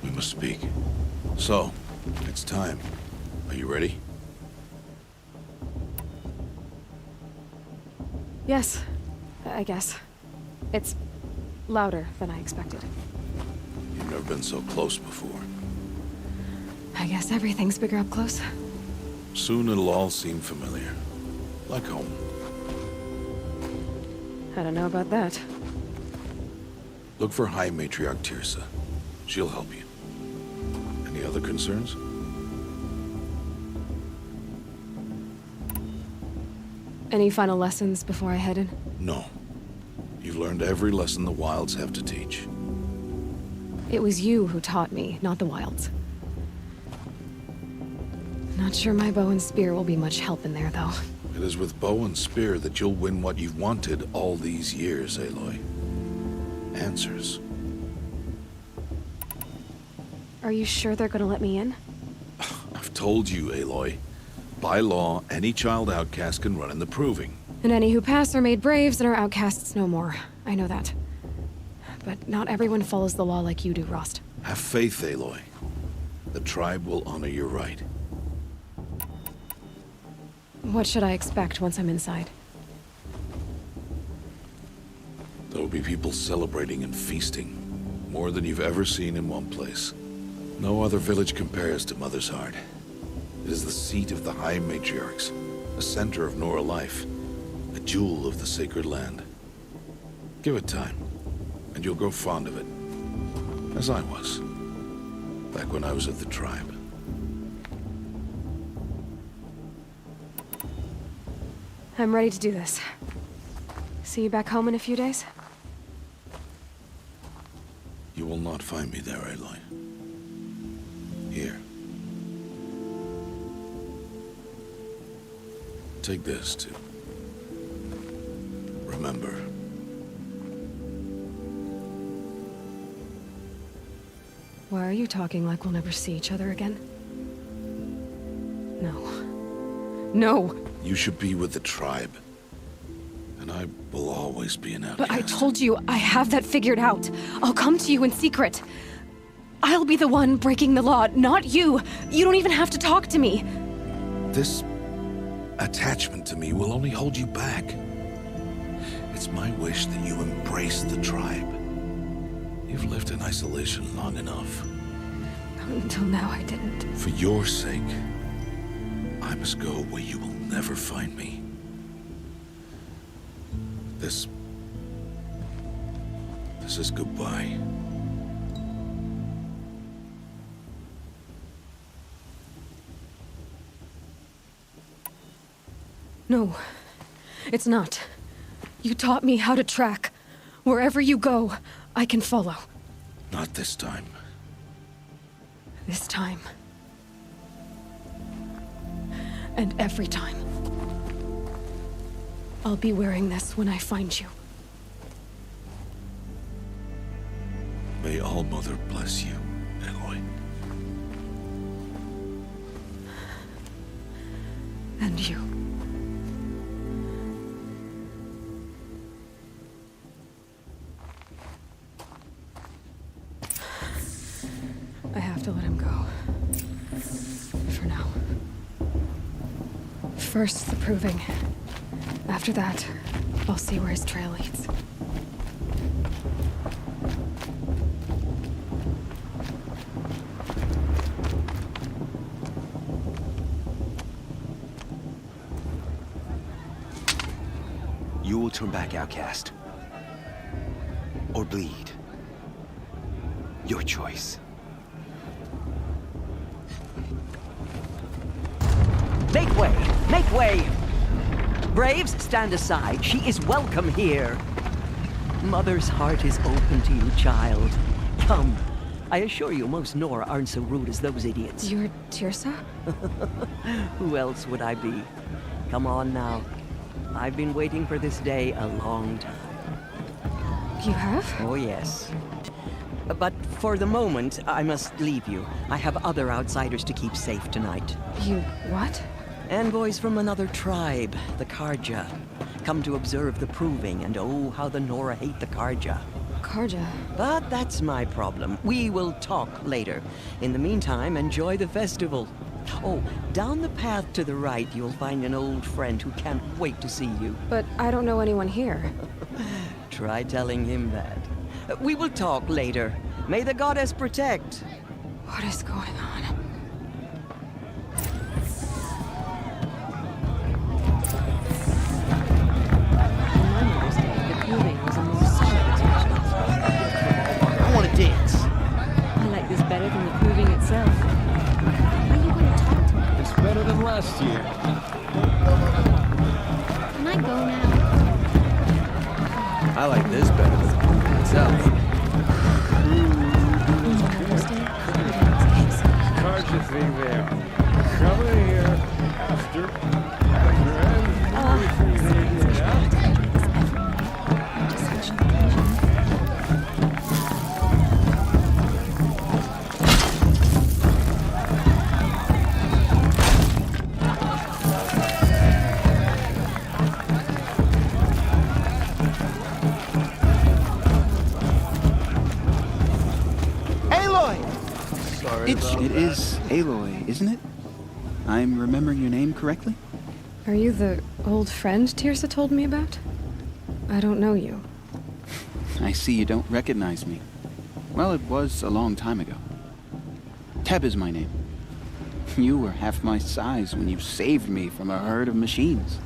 we must speak. So, it's time. Are you ready? Yes, I guess. It's louder than I expected. You've never been so close before. I guess everything's bigger up close. Soon it'll all seem familiar. Like home. I don't know about that. Look for High Matriarch Tirsa. She'll help you. Any other concerns? Any final lessons before I head in? No. You've learned every lesson the Wilds have to teach. It was you who taught me, not the Wilds. Not sure my bow and spear will be much help in there, though. It is with bow and spear that you'll win what you've wanted all these years, Aloy. Answers. Are you sure they're gonna let me in? I've told you, Aloy. By law, any child outcast can run in the Proving. And any who pass are made braves and are outcasts no more. I know that. But not everyone follows the law like you do, Rost. Have faith, Aloy. The tribe will honor your right. What should I expect once I'm inside? There will be people celebrating and feasting. More than you've ever seen in one place. No other village compares to Mother's Heart. It is the seat of the High Matriarchs, a center of Nora life, a jewel of the sacred land. Give it time, and you'll grow fond of it. As I was, back when I was at the tribe. I'm ready to do this. See you back home in a few days? You will not find me there, Aloy. Here. Take this, too. Remember. Why are you talking like we'll never see each other again? No. No! You should be with the tribe. And I will always be an outcast. But I told you, I have that figured out. I'll come to you in secret. I'll be the one breaking the law, not you. You don't even have to talk to me. This attachment to me will only hold you back. It's my wish that you embrace the tribe. You've lived in isolation long enough. Until now, I didn't. For your sake, I must go where you will never find me. This is goodbye. No, it's not. You taught me how to track. Wherever you go, I can follow. Not this time. This time. And every time. I'll be wearing this when I find you. May All-Mother bless you, Aloy. And you. I have to let him go. For now. First, the proving. After that, I'll see where his trail leads. You will turn back, outcast. Or bleed. Your choice. Make way! Make way! Braves, stand aside. She is welcome here. Mother's heart is open to you, child. Come. I assure you, most Nora aren't so rude as those idiots. You're Tirsa? Who else would I be? Come on now. I've been waiting for this day a long time. You have? Oh, yes. But for the moment, I must leave you. I have other outsiders to keep safe tonight. You what? Envoys from another tribe, the Karja. Come to observe the proving, and oh, how the Nora hate the Karja. Karja? But that's my problem. We will talk later. In the meantime, enjoy the festival. Oh, down the path to the right, you'll find an old friend who can't wait to see you. But I don't know anyone here. Try telling him that. We will talk later. May the goddess protect. What is going on? In my mother's day, the proving was a more solid attention. I want to dance. I like this better than the proving itself. Are you going to talk to me? It's better than last year. Can I go now? I like this better than the movie itself. Karja thing there. Come in here after. It is Aloy, isn't it? I'm remembering your name correctly? Are you the old friend Tirsa told me about? I don't know you. I see you don't recognize me. Well, it was a long time ago. Teb is my name. You were half my size when you saved me from a herd of machines.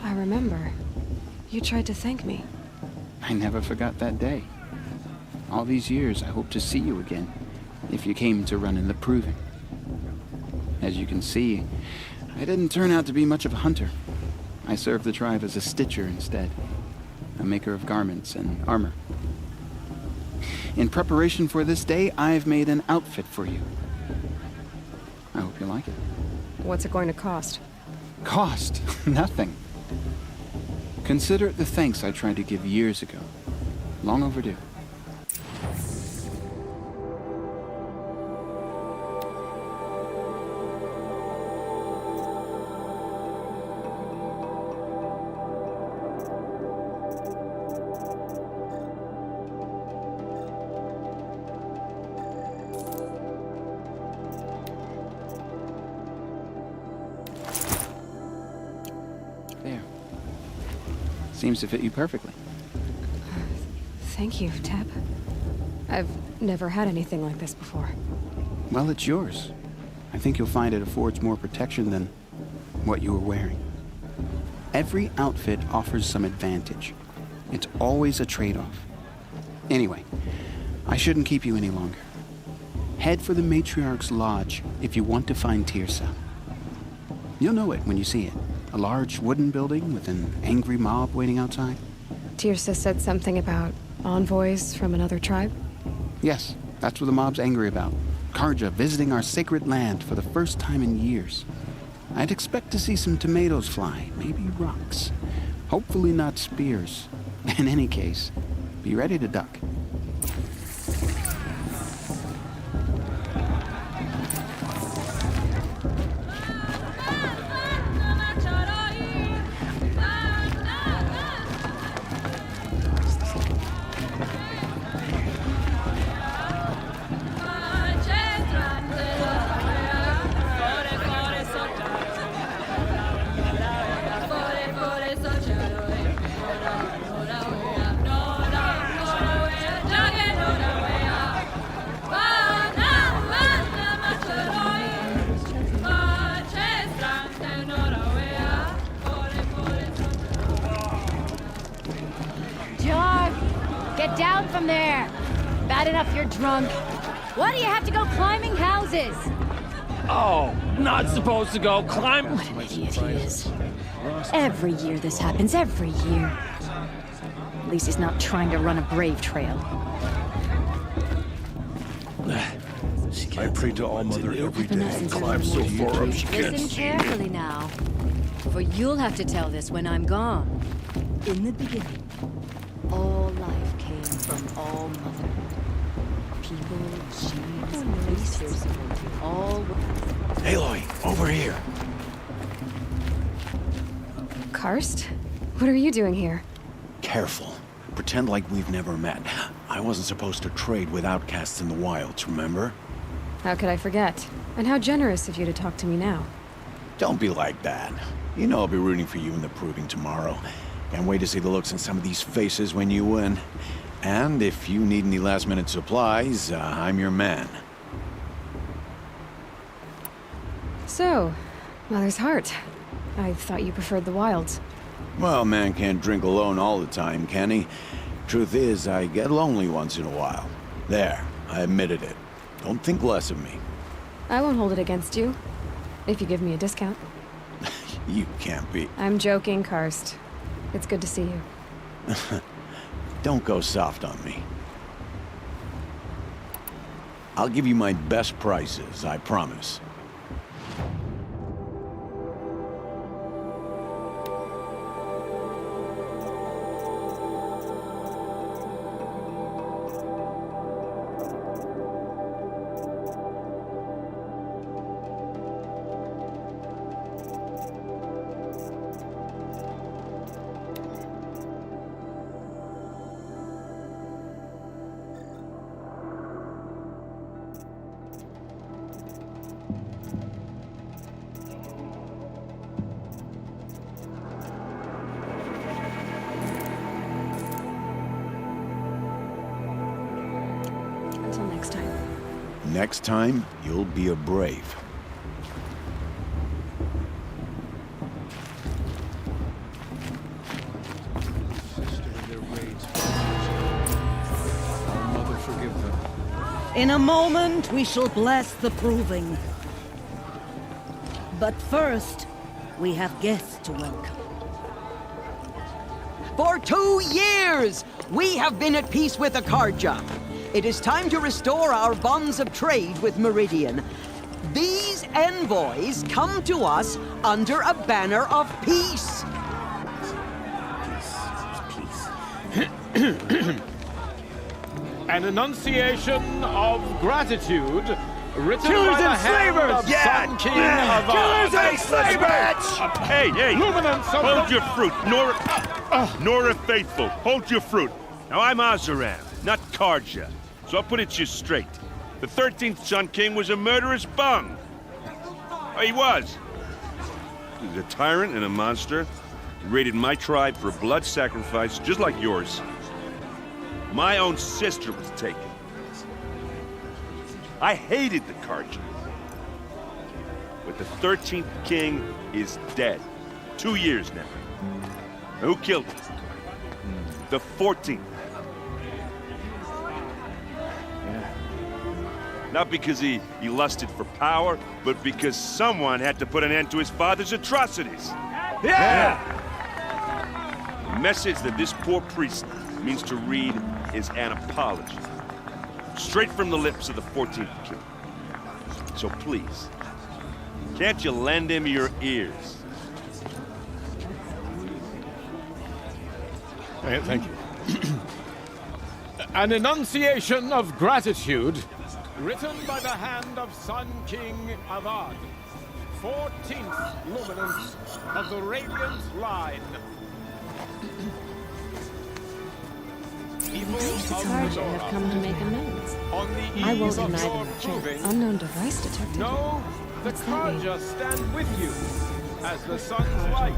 I remember. You tried to thank me. I never forgot that day. All these years, I hope to see you again, if you came to run in the proving. As you can see, I didn't turn out to be much of a hunter. I served the tribe as a stitcher instead, a maker of garments and armor. In preparation for this day, I've made an outfit for you. I hope you like it. What's it going to cost? Cost? Nothing. Consider it the thanks I tried to give years ago. Long overdue. Seems to fit you perfectly. Thank you, Teb. I've never had anything like this before. Well, it's yours. I think you'll find it affords more protection than what you were wearing. Every outfit offers some advantage. It's always a trade-off. Anyway, I shouldn't keep you any longer. Head for the Matriarch's Lodge if you want to find Tirsa. You'll know it when you see it. A large wooden building with an angry mob waiting outside. Tirsa said something about envoys from another tribe? Yes, that's what the mob's angry about. Karja visiting our sacred land for the first time in years. I'd expect to see some tomatoes fly, maybe rocks. Hopefully not spears. In any case, be ready to duck. Get down from there! Bad enough you're drunk. Why do you have to go climbing houses? Oh, not supposed to go climb. What an idiot he is. Every year this happens, every year. At least he's not trying to run a brave trail. I pray to All-Mother every day and climb so far up she can't Listen see me. carefully now, for you'll have to tell this when I'm gone. In the beginning, all life came from All-Mother. People, sheaves, beasts, all... Aloy, over here. Karst? What are you doing here? Careful. Pretend like we've never met. I wasn't supposed to trade with outcasts in the wilds, remember? How could I forget? And how generous of you to talk to me now. Don't be like that. You know I'll be rooting for you in the proving tomorrow. Can't wait to see the looks in some of these faces when you win. And if you need any last-minute supplies, I'm your man. So, Mother's Heart. I thought you preferred the wilds. Well, man can't drink alone all the time, can he? Truth is, I get lonely once in a while. There, I admitted it. Don't think less of me. I won't hold it against you, if you give me a discount. You can't be. I'm joking, Karst. It's good to see you. Don't go soft on me. I'll give you my best prices, I promise. Until next time. Next time, you'll be a brave. Mother, forgive them. In a moment, we shall bless the proving. But first, we have guests to welcome. For 2 years, we have been at peace with the Karja. It is time to restore our bonds of trade with Meridian. These envoys come to us under a banner of peace. An enunciation of gratitude written Killers by the and hand slavers! of Yeah! Sun King Yeah! of Killers and slavers! Hey, hey! Luminance of Hold the... your fruit, Nora Faithful. Hold your fruit. Now I'm Azaram, not Karja, so I'll put it to you straight. The 13th Sun King was a murderous bung. Oh, he was. He was a tyrant and a monster. raided my tribe for a blood sacrifice, just like yours. My own sister was taken. I hated the Carja. But the 13th king is dead. 2 years now. Who killed him? The 14th. Not because he lusted for power, but because someone had to put an end to his father's atrocities. Yeah! The message that this poor priest means to read is an apology. Straight from the lips of the 14th king. So please, can't you lend him your ears? Thank you. An enunciation of gratitude written by the hand of Sun King Avad, 14th luminance of the Radiant Line. The Carja have come to make amends. I won't deny them a chance. Unknown device detected. No, the Carja stand with you as the sun's light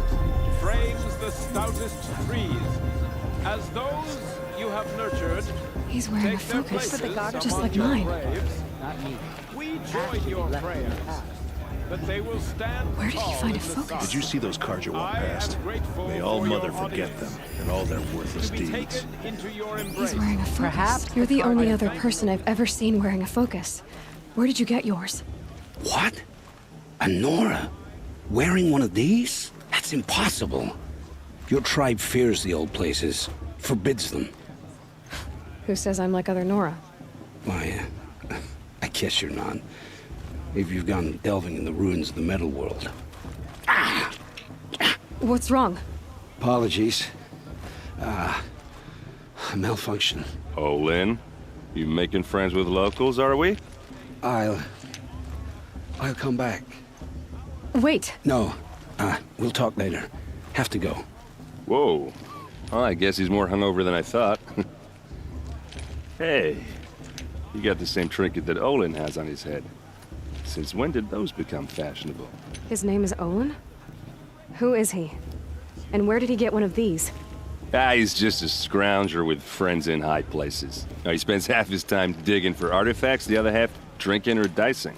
frames the stoutest trees. As those you have nurtured, he's wearing a focus, just like mine. Not me. We join your prayers that they will stand. Where did he find a focus? Did you see those Carja walk past? May all Mother forget them and all their worthless deeds. He's wearing a focus. Perhaps you're the only other person I've ever seen wearing a focus. Where did you get yours? What? A Nora? Wearing one of these? That's impossible. Your tribe fears the old places, forbids them. Who says I'm like other Nora? Why, I guess you're not. If you've gone delving in the ruins of the metal world. What's wrong? Apologies. A malfunction. Oh, Lynn? You making friends with locals, are we? I'll come back. Wait. No. We'll talk later. Have to go. Whoa. Well, I guess he's more hungover than I thought. Hey, you got the same trinket that Olin has on his head. Since when did those become fashionable? His name is Olin? Who is he? And where did he get one of these? He's just a scrounger with friends in high places. He spends half his time digging for artifacts, the other half drinking or dicing.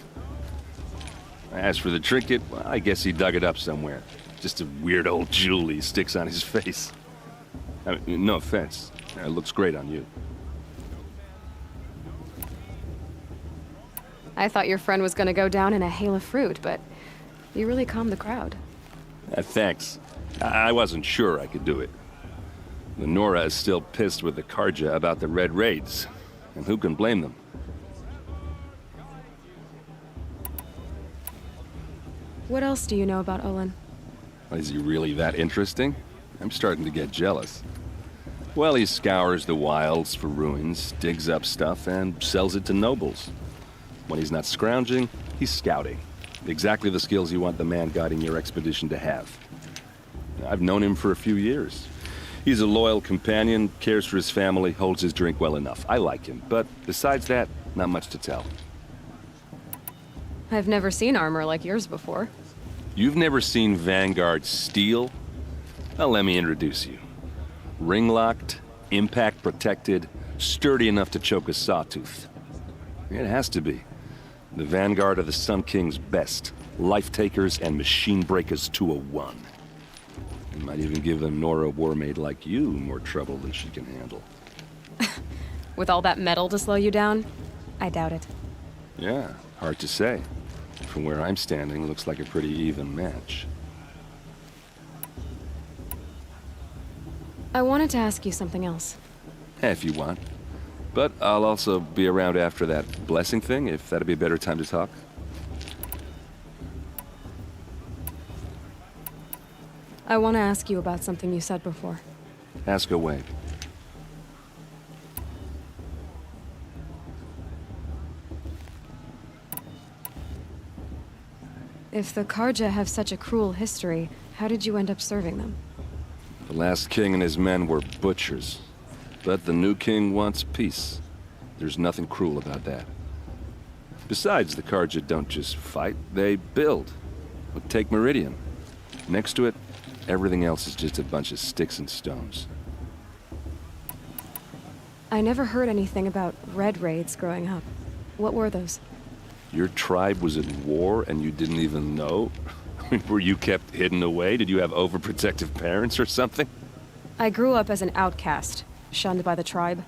As for the trinket, well, I guess he dug it up somewhere. Just a weird old jewel he sticks on his face. I mean, no offense. It looks great on you. I thought your friend was gonna go down in a hail of fruit, but you really calmed the crowd. Thanks. I wasn't sure I could do it. The Nora is still pissed with the Carja about the Red Raids, and who can blame them? What else do you know about Olin? Is he really that interesting? I'm starting to get jealous. Well, he scours the wilds for ruins, digs up stuff, and sells it to nobles. When he's not scrounging, he's scouting. Exactly the skills you want the man guiding your expedition to have. I've known him for a few years. He's a loyal companion, cares for his family, holds his drink well enough. I like him, but besides that, not much to tell. I've never seen armor like yours before. You've never seen Vanguard steel? Well, let me introduce you. Ring-locked, impact-protected, sturdy enough to choke a sawtooth. It has to be. The Vanguard of the Sun King's best. Life-takers and machine-breakers to a one. You might even give a Nora warmaid like you more trouble than she can handle. With all that metal to slow you down? I doubt it. Yeah, hard to say. From where I'm standing, looks like a pretty even match. I wanted to ask you something else. If you want. But I'll also be around after that blessing thing, if that'd be a better time to talk. I want to ask you about something you said before. Ask away. If the Carja have such a cruel history, how did you end up serving them? The last king and his men were butchers. But the new king wants peace. There's nothing cruel about that. Besides, the Carja don't just fight, they build. Take Meridian. Next to it, Everything else is just a bunch of sticks and stones. I never heard anything about red raids growing up. What were those? Your tribe was at war and you didn't even know? Were you kept hidden away? Did you have overprotective parents or something? I grew up as an outcast, shunned by the tribe.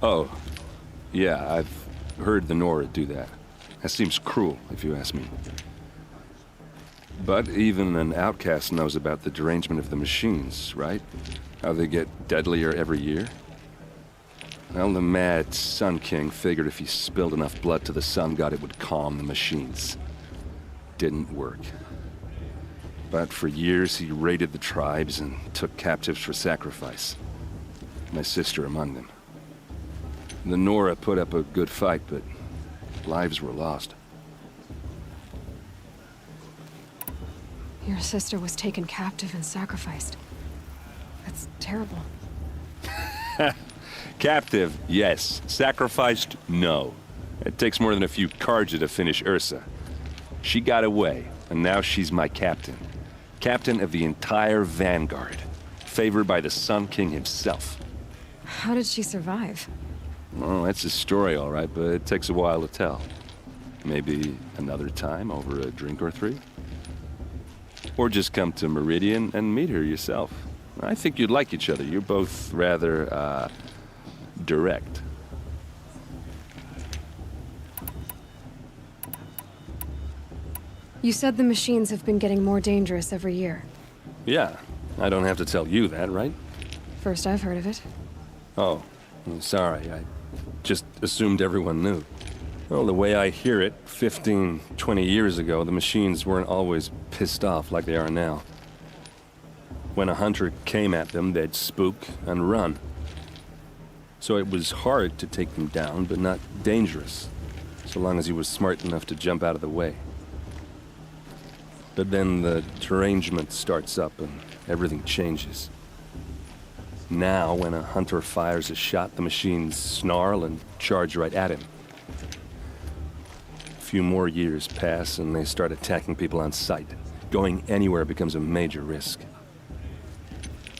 Oh, yeah, I've heard the Nora do that. That seems cruel, if you ask me. But even an outcast knows about the derangement of the machines, right? How they get deadlier every year? Well, the mad Sun King figured if he spilled enough blood to the Sun God, it would calm the machines. Didn't work. But for years, he raided the tribes and took captives for sacrifice. My sister among them. The Nora put up a good fight, but lives were lost. Your sister was taken captive and sacrificed. That's terrible. Captive, yes. Sacrificed, no. It takes more than a few Carja to finish Ursa. She got away, and now she's my captain. Captain of the entire Vanguard. Favored by the Sun King himself. How did she survive? Well, that's a story, all right, but it takes a while to tell. Maybe another time over a drink or three? Or just come to Meridian and meet her yourself. I think you'd like each other. You're both rather, direct. You said the machines have been getting more dangerous every year. Yeah, I don't have to tell you that, right? First I've heard of it. Oh, I'm sorry. I just assumed everyone knew. Well, the way I hear it, 15, 20 years ago, the machines weren't always pissed off like they are now. When a hunter came at them, they'd spook and run. So it was hard to take them down, but not dangerous, so long as he was smart enough to jump out of the way. But then the derangement starts up and everything changes. Now, when a hunter fires a shot, the machines snarl and charge right at him. A few more years pass and they start attacking people on sight. Going anywhere becomes a major risk.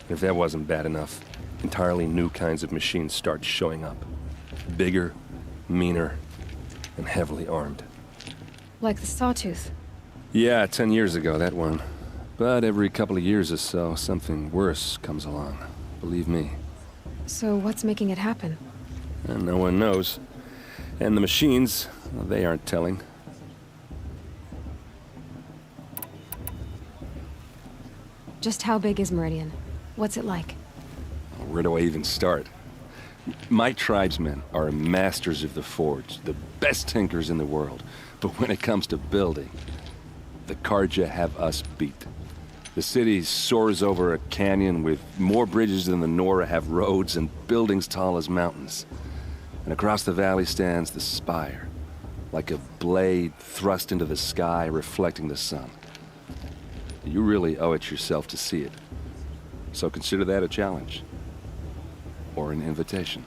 If that wasn't bad enough, entirely new kinds of machines start showing up. Bigger, meaner, and heavily armed. Like the Sawtooth. Yeah, 10 years ago, that one. But every couple of years or so, something worse comes along. Believe me. So what's making it happen? And no one knows. And the machines, well, they aren't telling. Just how big is Meridian? What's it like? Where do I even start? My tribesmen are masters of the forge, the best tinkers in the world. But when it comes to building, the Carja have us beat. The city soars over a canyon with more bridges than the Nora have roads and buildings tall as mountains. And across the valley stands the spire, like a blade thrust into the sky reflecting the sun. You really owe it yourself to see it. So consider that a challenge. Or an invitation.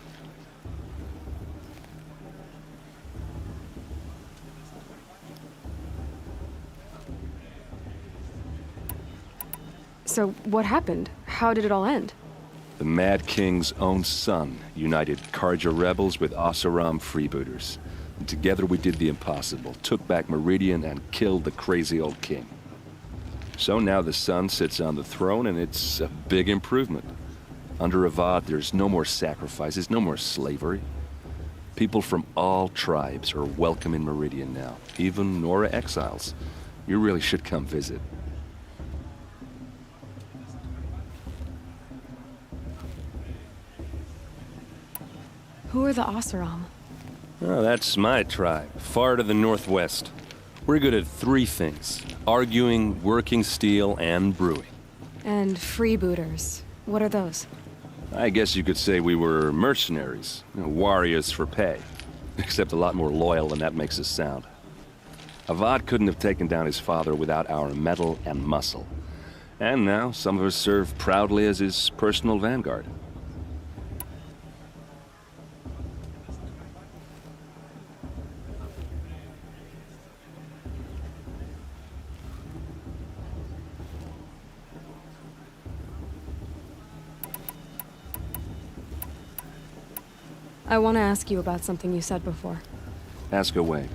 So what happened? How did it all end? The Mad King's own son united Carja rebels with Oseram freebooters. And together we did the impossible, took back Meridian and killed the crazy old king. So now the son sits on the throne and it's a big improvement. Under Avad, there's no more sacrifices, no more slavery. People from all tribes are welcome in Meridian now, even Nora exiles. You really should come visit. Who are the Oseram? Oh, that's my tribe, far to the northwest. We're good at three things: arguing, working steel, and brewing. And freebooters. What are those? I guess you could say we were mercenaries, warriors for pay. Except a lot more loyal than that makes us sound. Avad couldn't have taken down his father without our metal and muscle. And now some of us serve proudly as his personal vanguard. I want to ask you about something you said before. Ask away.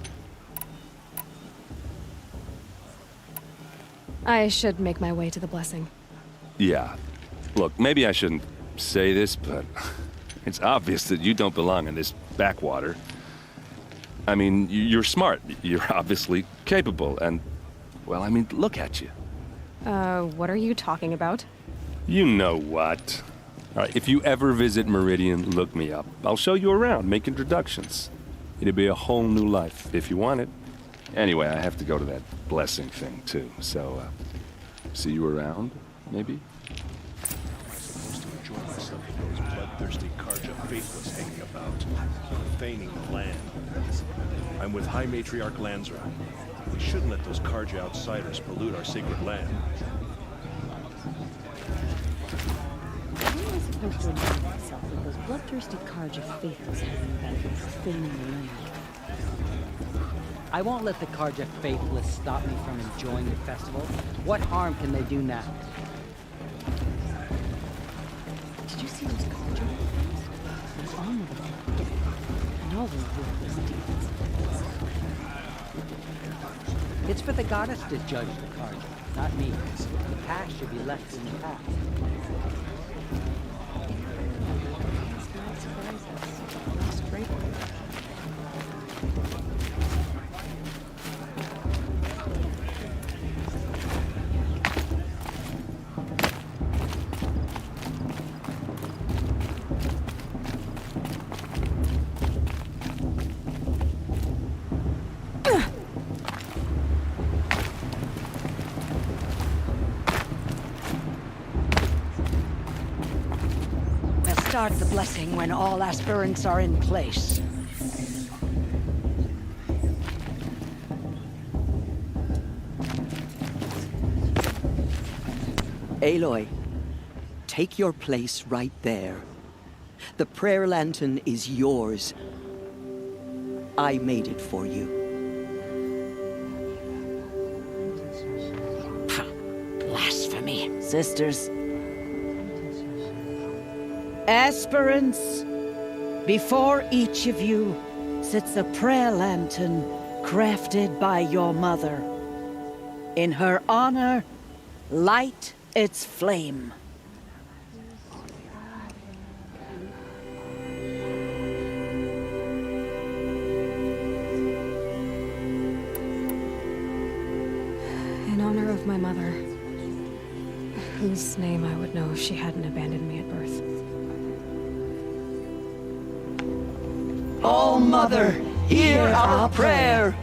I should make my way to the blessing. Yeah. Look, maybe I shouldn't say this, but it's obvious that you don't belong in this backwater. I mean, you're smart. You're obviously capable, and, well, I mean, look at you. What are you talking about? You know what. All right, if you ever visit Meridian, look me up. I'll show you around, make introductions. It'll be a whole new life, if you want it. Anyway, I have to go to that blessing thing, too, so, see you around, maybe? Am I supposed to enjoy myself with those bloodthirsty Karja faithless hanging about, profaning the land? I'm with High Matriarch Lansra. We shouldn't let those Karja outsiders pollute our sacred land. How am I supposed to enjoy myself with those bloodthirsty Karja faithless hanging about and profaning the land? I won't let the Karja faithless stop me from enjoying the festival. What harm can they do now? Did you see those Karja things? They're armor of death, and all those worthless demons. It's for the goddess to judge the Karja, not me. The past should be left in the past. This might surprise us. Lost greatly. Start the blessing when all aspirants are in place. Aloy, take your place right there. The prayer lantern is yours. I made it for you. Blasphemy. Sisters. Aspirants, before each of you sits a prayer lantern crafted by your mother. In her honor, light its flame. In honor of my mother, whose name I would know if she hadn't abandoned me at birth. Oh, Mother, hear our prayer.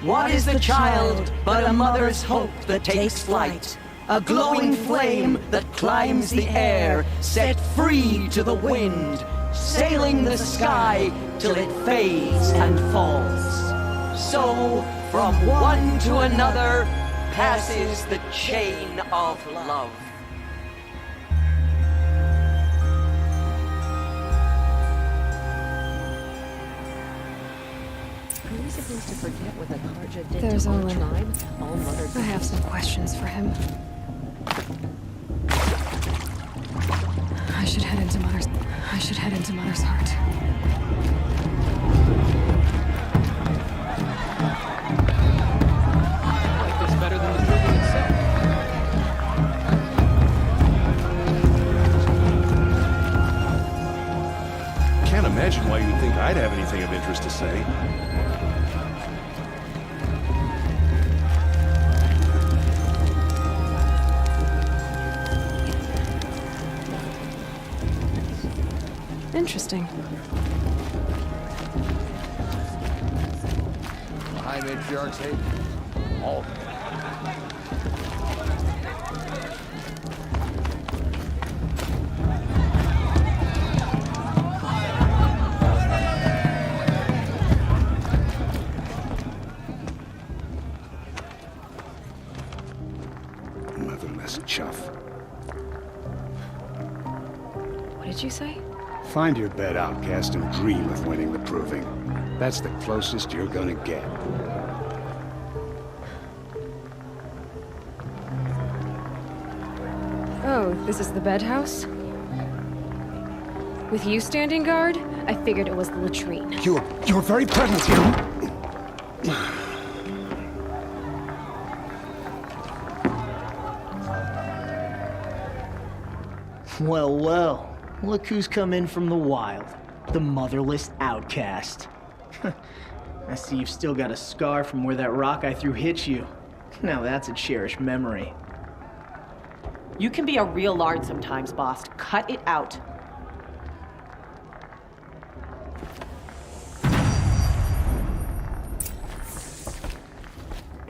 What is the child but a mother's hope that takes flight? A glowing flame that climbs the air, set free to the wind, sailing the sky till it fades and falls. So, from one to another, passes the chain of love. Are we supposed to forget what the Karja did There's to our Olin. tribe? All Mother I have some questions for him. I should head into Mother's heart. I like this better than the proving itself. Can't imagine why you'd think I'd have anything of interest to say. Interesting. The High Matriarchs hate all of them. Motherless chuff. What did you say? Find your bed, outcast, and dream of winning the proving. That's the closest you're gonna get. Oh, this is the bed house? With you standing guard, I figured it was the latrine. Your very presence here. Well, well. Look who's come in from the wild. The motherless outcast. I see you've still got a scar from where that rock I threw hit you. Now that's a cherished memory. You can be a real lard sometimes, boss. Cut it out.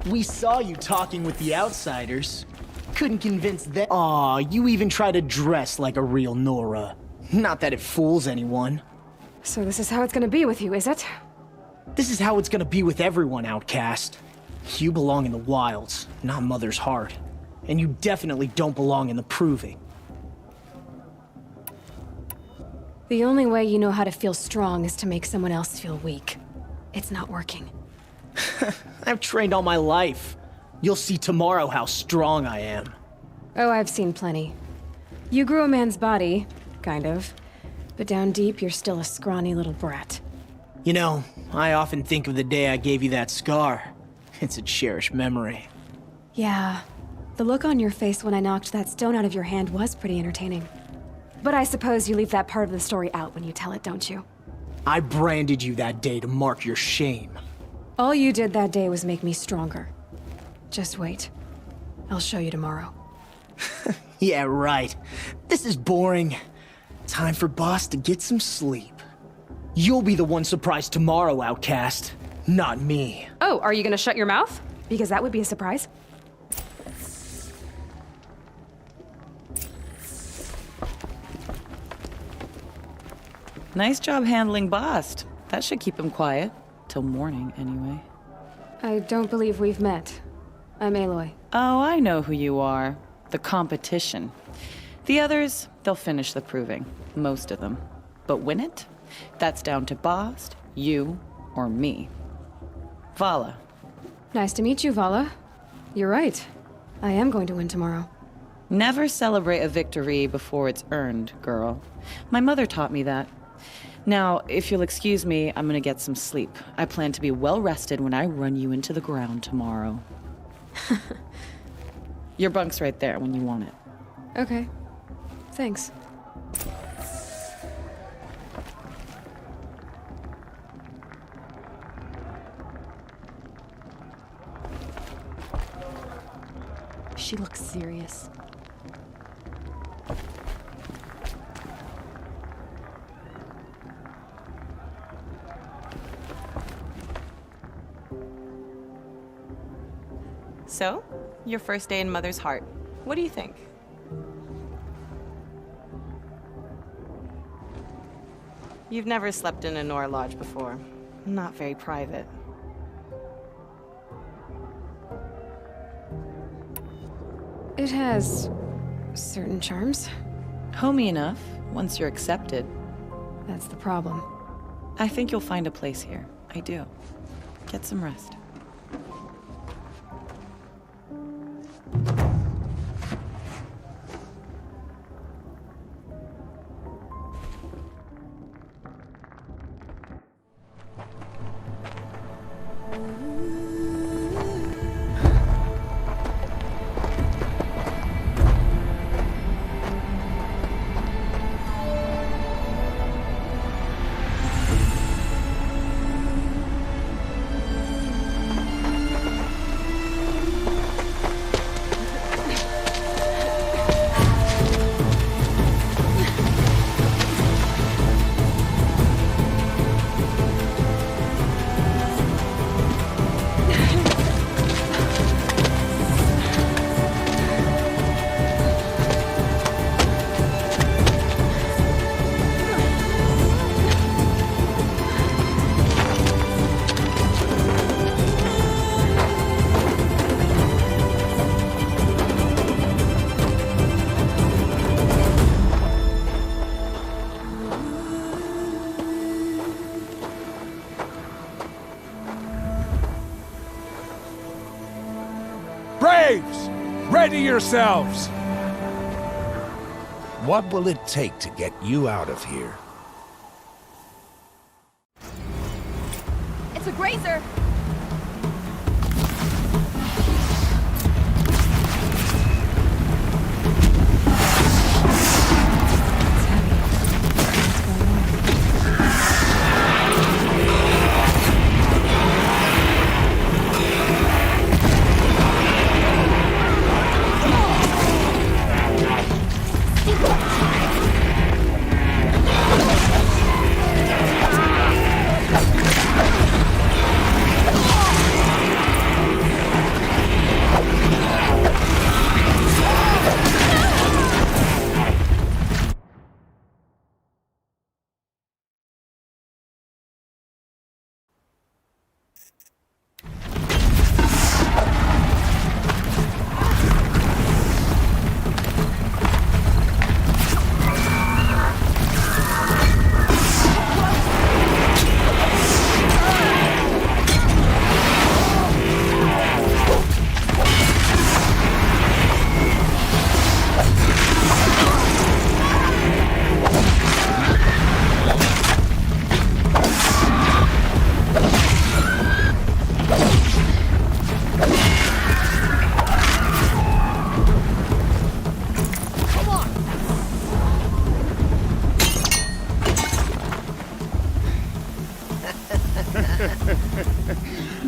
We saw you talking with the outsiders. Couldn't convince them. Aw, you even try to dress like a real Nora. Not that it fools anyone. So this is how it's gonna be with you, is it? This is how it's gonna be with everyone, outcast. You belong in the wilds, not Mother's heart. And you definitely don't belong in the proving. The only way you know how to feel strong is to make someone else feel weak. It's not working. I've trained all my life. You'll see tomorrow how strong I am. Oh, I've seen plenty. You grew a man's body, kind of. But down deep, you're still a scrawny little brat. You know, I often think of the day I gave you that scar. It's a cherished memory. Yeah. The look on your face when I knocked that stone out of your hand was pretty entertaining. But I suppose you leave that part of the story out when you tell it, don't you? I branded you that day to mark your shame. All you did that day was make me stronger. Just wait. I'll show you tomorrow. Yeah, right. This is boring. Time for Boss to get some sleep. You'll be the one surprised tomorrow, outcast. Not me. Oh, are you gonna shut your mouth? Because that would be a surprise. Nice job handling Bast. That should keep him quiet. Till morning, anyway. I don't believe we've met. I'm Aloy. Oh, I know who you are. The competition. The others, they'll finish the proving. Most of them. But win it? That's down to Bast, you, or me. Vala. Nice to meet you, Vala. You're right. I am going to win tomorrow. Never celebrate a victory before it's earned, girl. My mother taught me that. Now, if you'll excuse me, I'm gonna get some sleep. I plan to be well rested when I run you into the ground tomorrow. Your bunk's right there when you want it. Okay. Thanks. She looks serious. So, your first day in Mother's heart. What do you think? You've never slept in a Nora lodge before. Not very private. It has certain charms. Homey enough, once you're accepted. That's the problem. I think you'll find a place here. I do. Get some rest. Braves! Ready yourselves! What will it take to get you out of here? It's a grazer!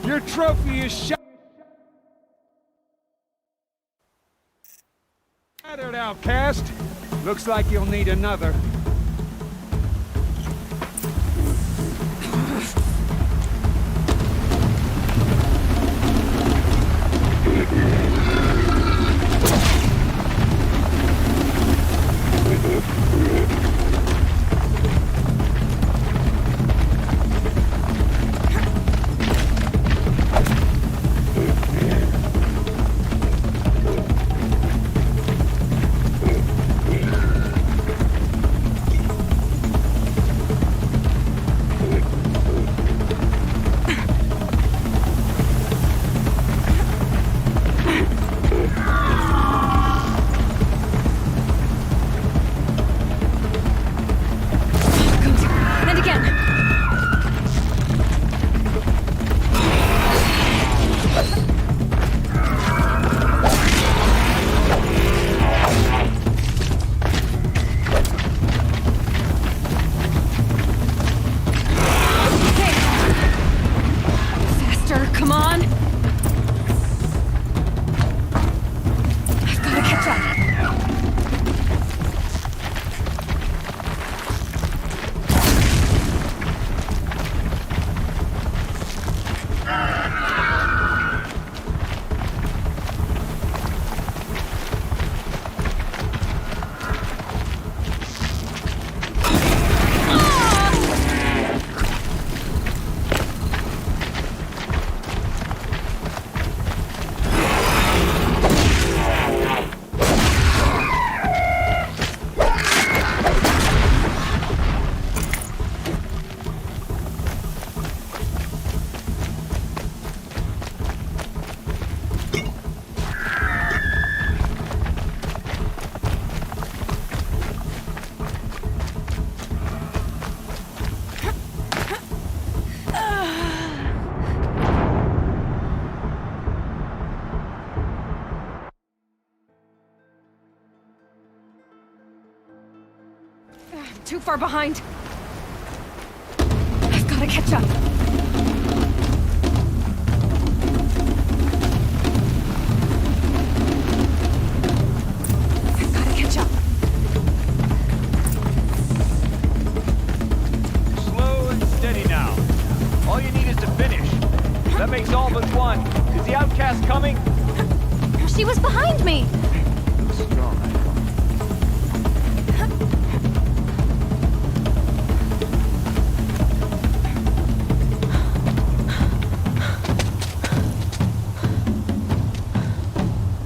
Your trophy is shattered, outcast. Looks like you'll need another. Too far behind. I've got to catch up. I've got to catch up. Slow and steady now. All you need is to finish. That makes all but one. Is the outcast coming? She was behind me!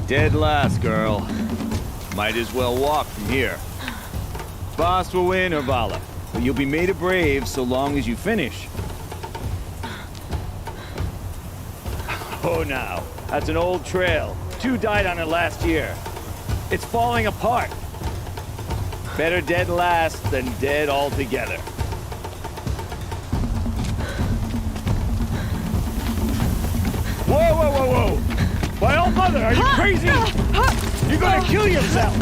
Dead last, girl. Might as well walk from here. Boss will win, Urvala, but you'll be made a brave so long as you finish. Oh, now, that's an old trail. 2 died on it last year. It's falling apart. Better dead last than dead altogether. Are you crazy? You're gonna kill yourself!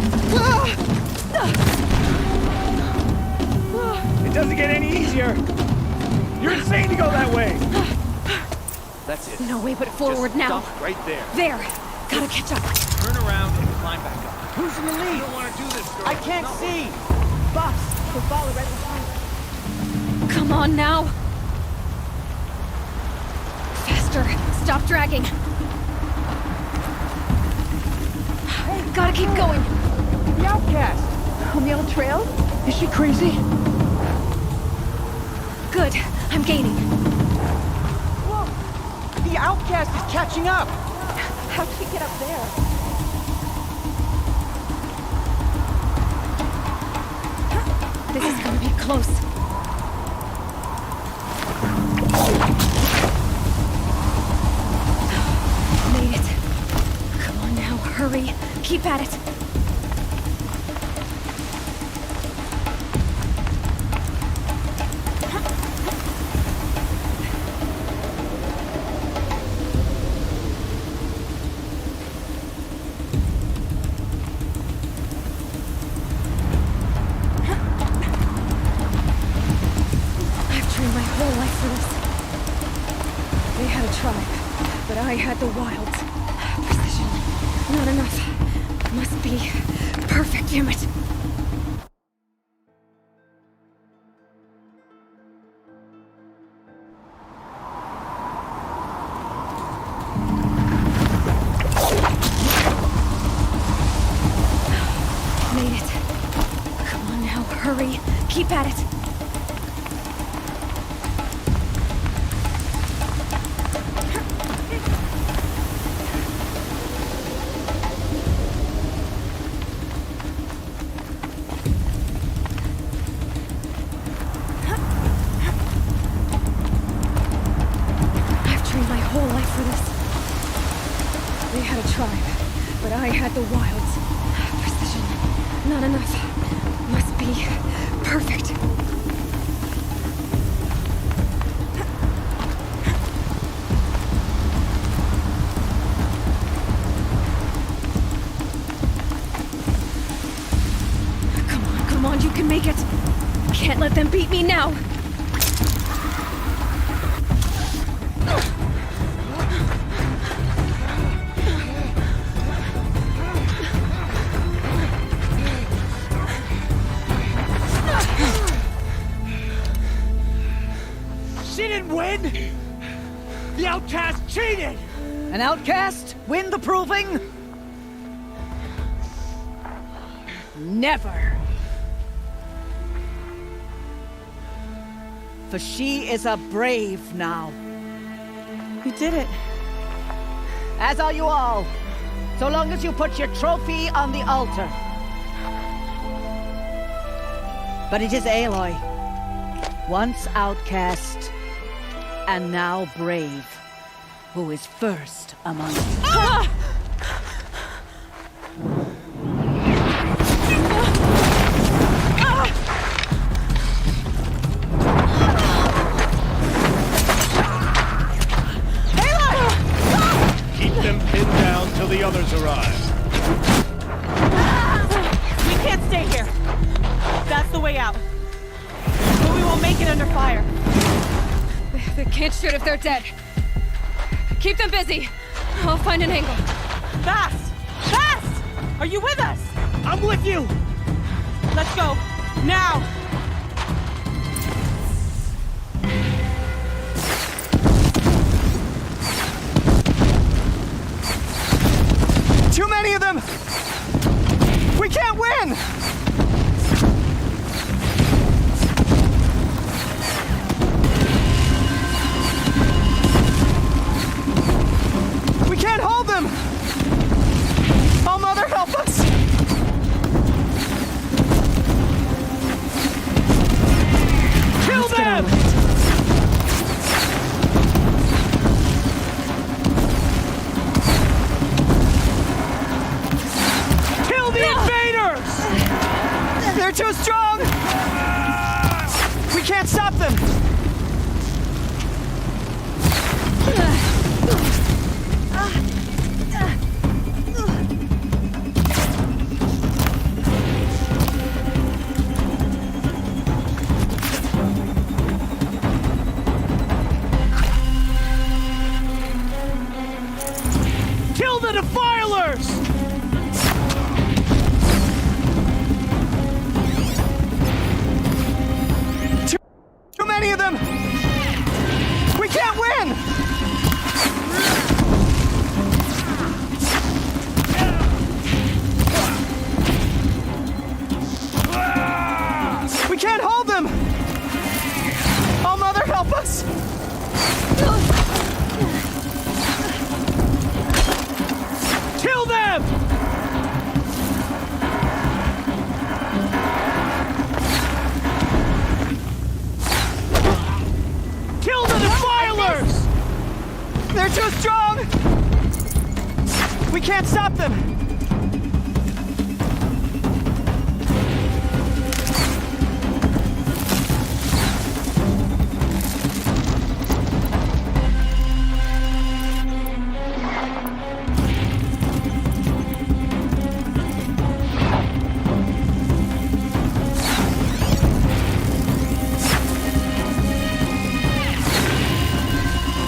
It doesn't get any easier! You're insane to go that way! That's it. No way but forward Just now. stop right there. There. Gotta catch up. Turn around and climb back up. Who's in the lead? You don't want to do this, girl. I can't see. Boss, we'll follow right behind. Come on now. Faster. Stop dragging. Hey, gotta keep going. The outcast. On the old trail? Is she crazy? Good. I'm gaining. Whoa! The outcast is catching up. How'd she get up there? This is gonna be close. Made it. Come on now, hurry. Keep at it. I had the wilds. Precision. Not enough. Must be perfect, damn it. Made it. Come on now, hurry. Keep at it. I had the wilds. Precision. Not enough. Must be perfect. Come on, you can make it. Can't let them beat me now. The outcast cheated! An outcast win the proving? Never. For she is a brave now. You did it. As are you all. So long as you put your trophy on the altar. But it is Aloy. Once outcast, and now brave, who is first among us. Ah! Keep them pinned down till the others arrive. We can't stay here. That's the way out. But we won't make it under fire. They can't shoot if they're dead. Keep them busy. I'll find an angle. Fast! Fast! Are you with us? I'm with you! Let's go. Now! Too many of them! We can't win! We can't hold them! Oh, Mother, help us! Kill them! Kill the invaders! They're too strong! We can't stop them! Kill the defilers! Too many of them! We can't win! We can't hold them! Oh, Mother, help us! Kill them! Kill the defilers! They're too strong! We can't stop them!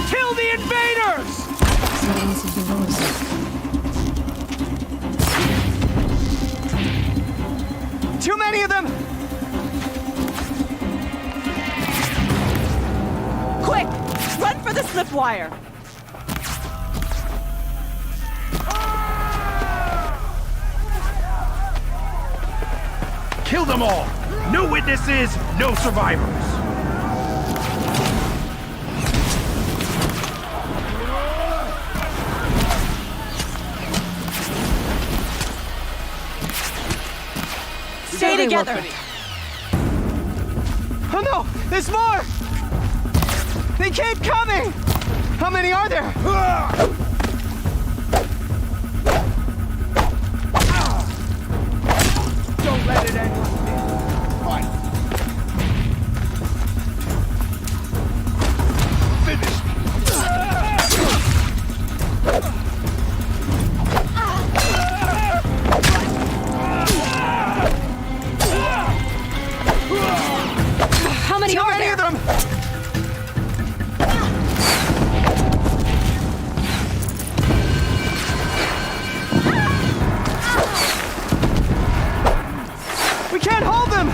Kill the invaders! Too many of them! Quick! Run for the slip wire! Kill them all! No witnesses, no survivors! Stay together! Oh no! There's more! They keep coming! How many are there? Don't let it end like this. Fight! Finish! How many Too are many there? of them! We can't hold them!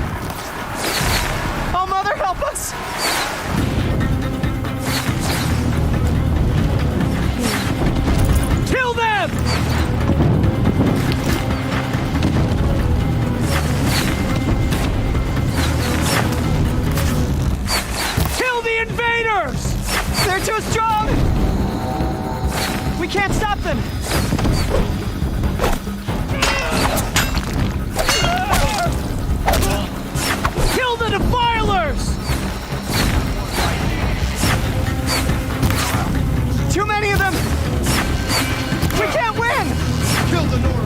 Oh, Mother, help us! Kill them! Kill the invaders! They're too strong! We can't stop them! Kill the defilers! Too many of them! We can't win! Kill the Nora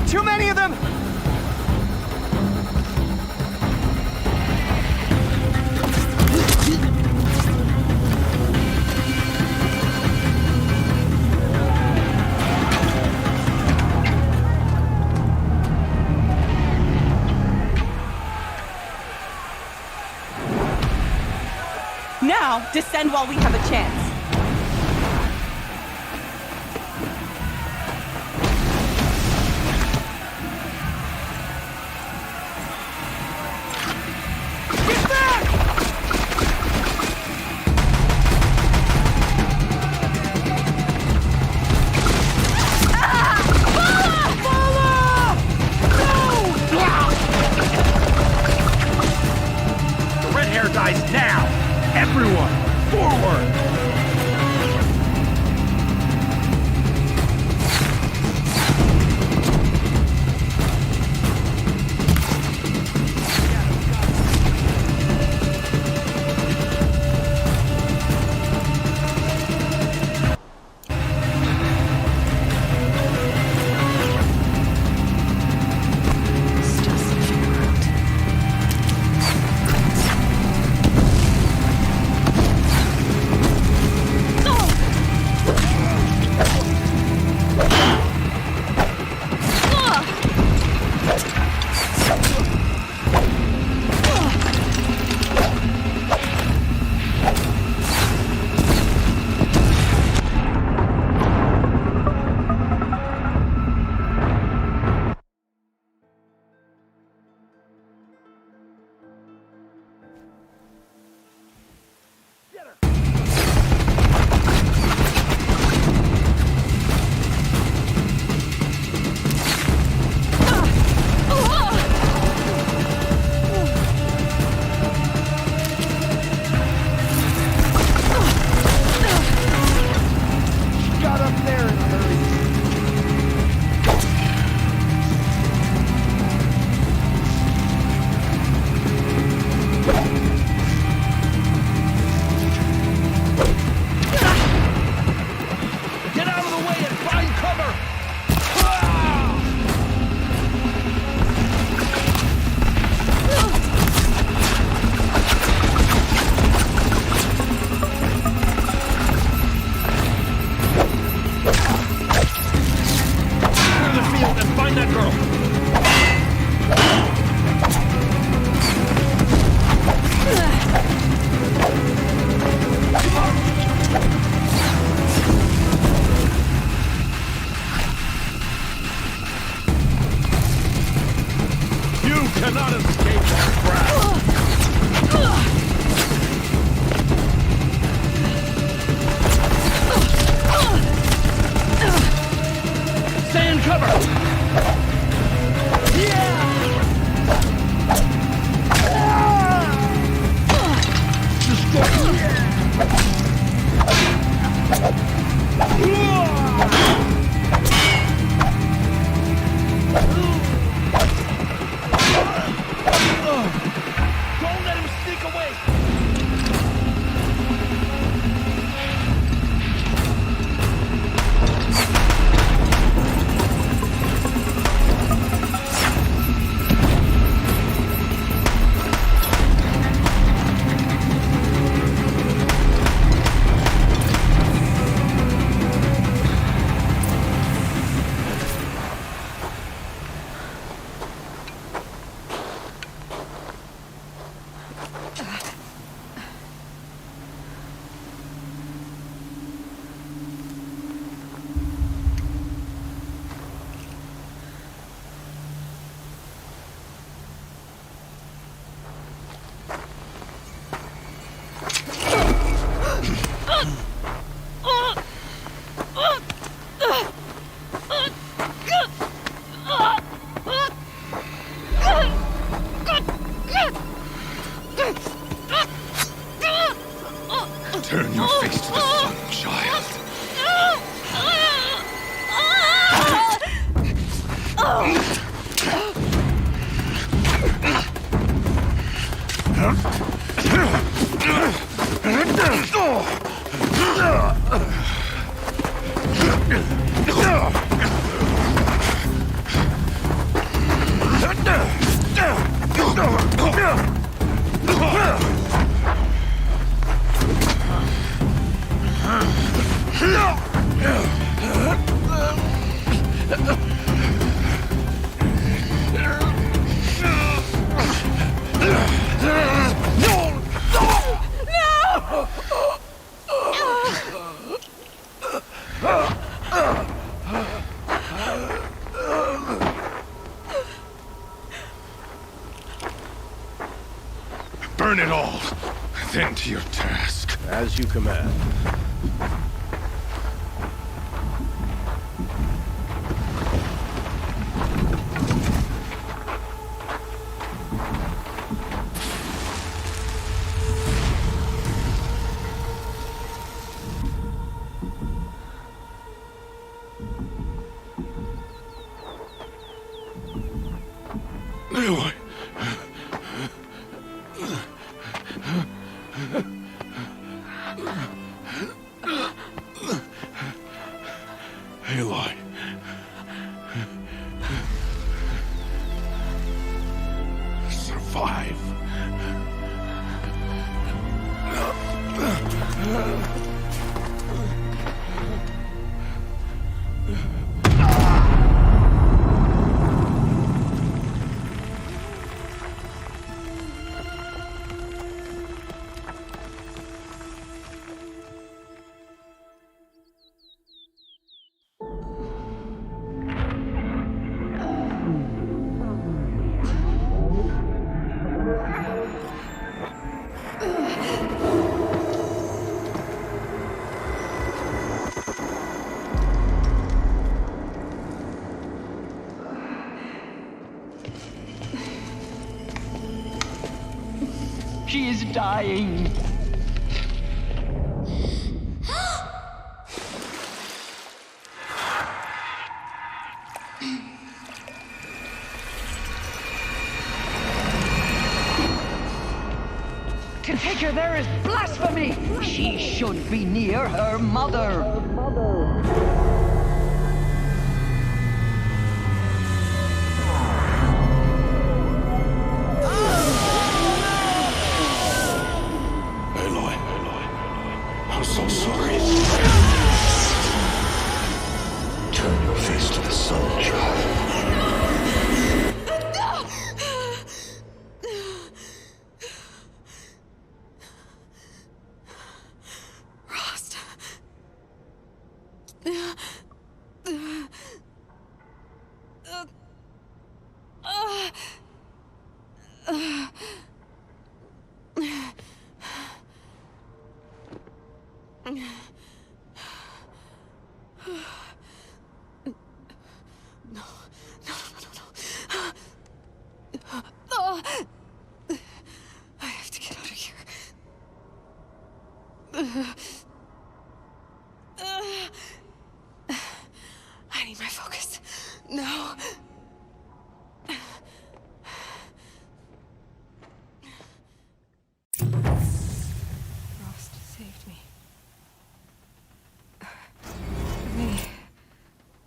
Too many of them! Now, descend while we have a chance. Get back! The red hair dies now! Everyone, forward! cannot escape our grasp. Stay in cover! Don't let him sneak away! Turn your face to the sun, child. Burn it all, then to your task. As you command. Aloy. Aloy. Survive. She is dying. To take her there is blasphemy! She should be near her mother. I'm so sorry. Turn your face to the sun, child. Rost. I need my focus. No. Frost saved me.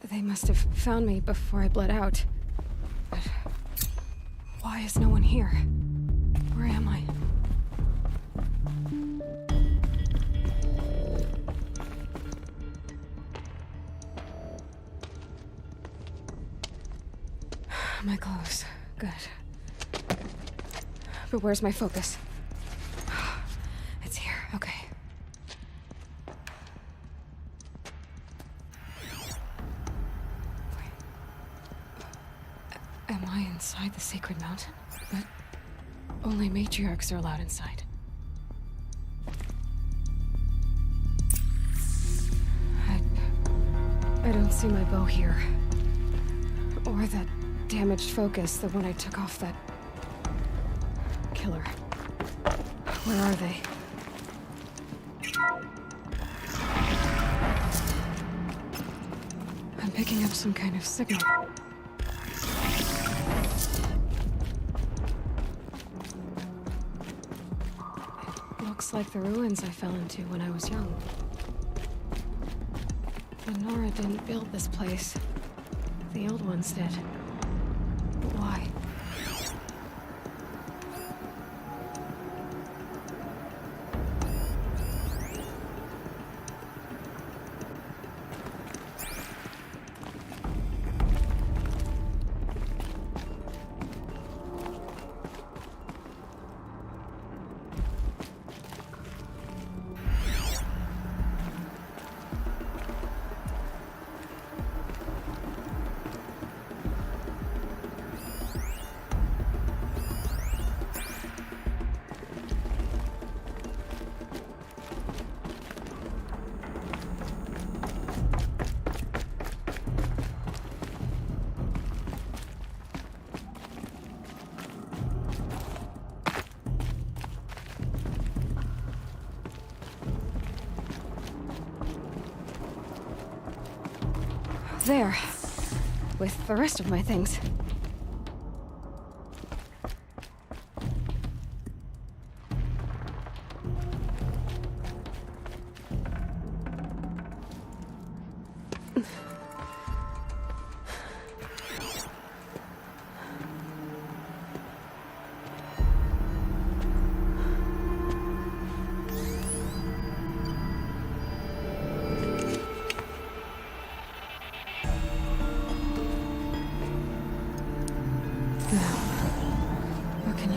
They must have found me before I bled out. But why is no one here? Where am I? My clothes. Good. But where's my focus? It's here. Okay. Am I inside the sacred mountain? But only matriarchs are allowed inside. I don't see my bow here. Or that damaged focus, the one I took off that killer. Where are they? I'm picking up some kind of signal. It looks like the ruins I fell into when I was young. But Nora didn't build this place. The old ones did. But why? There. With the rest of my things.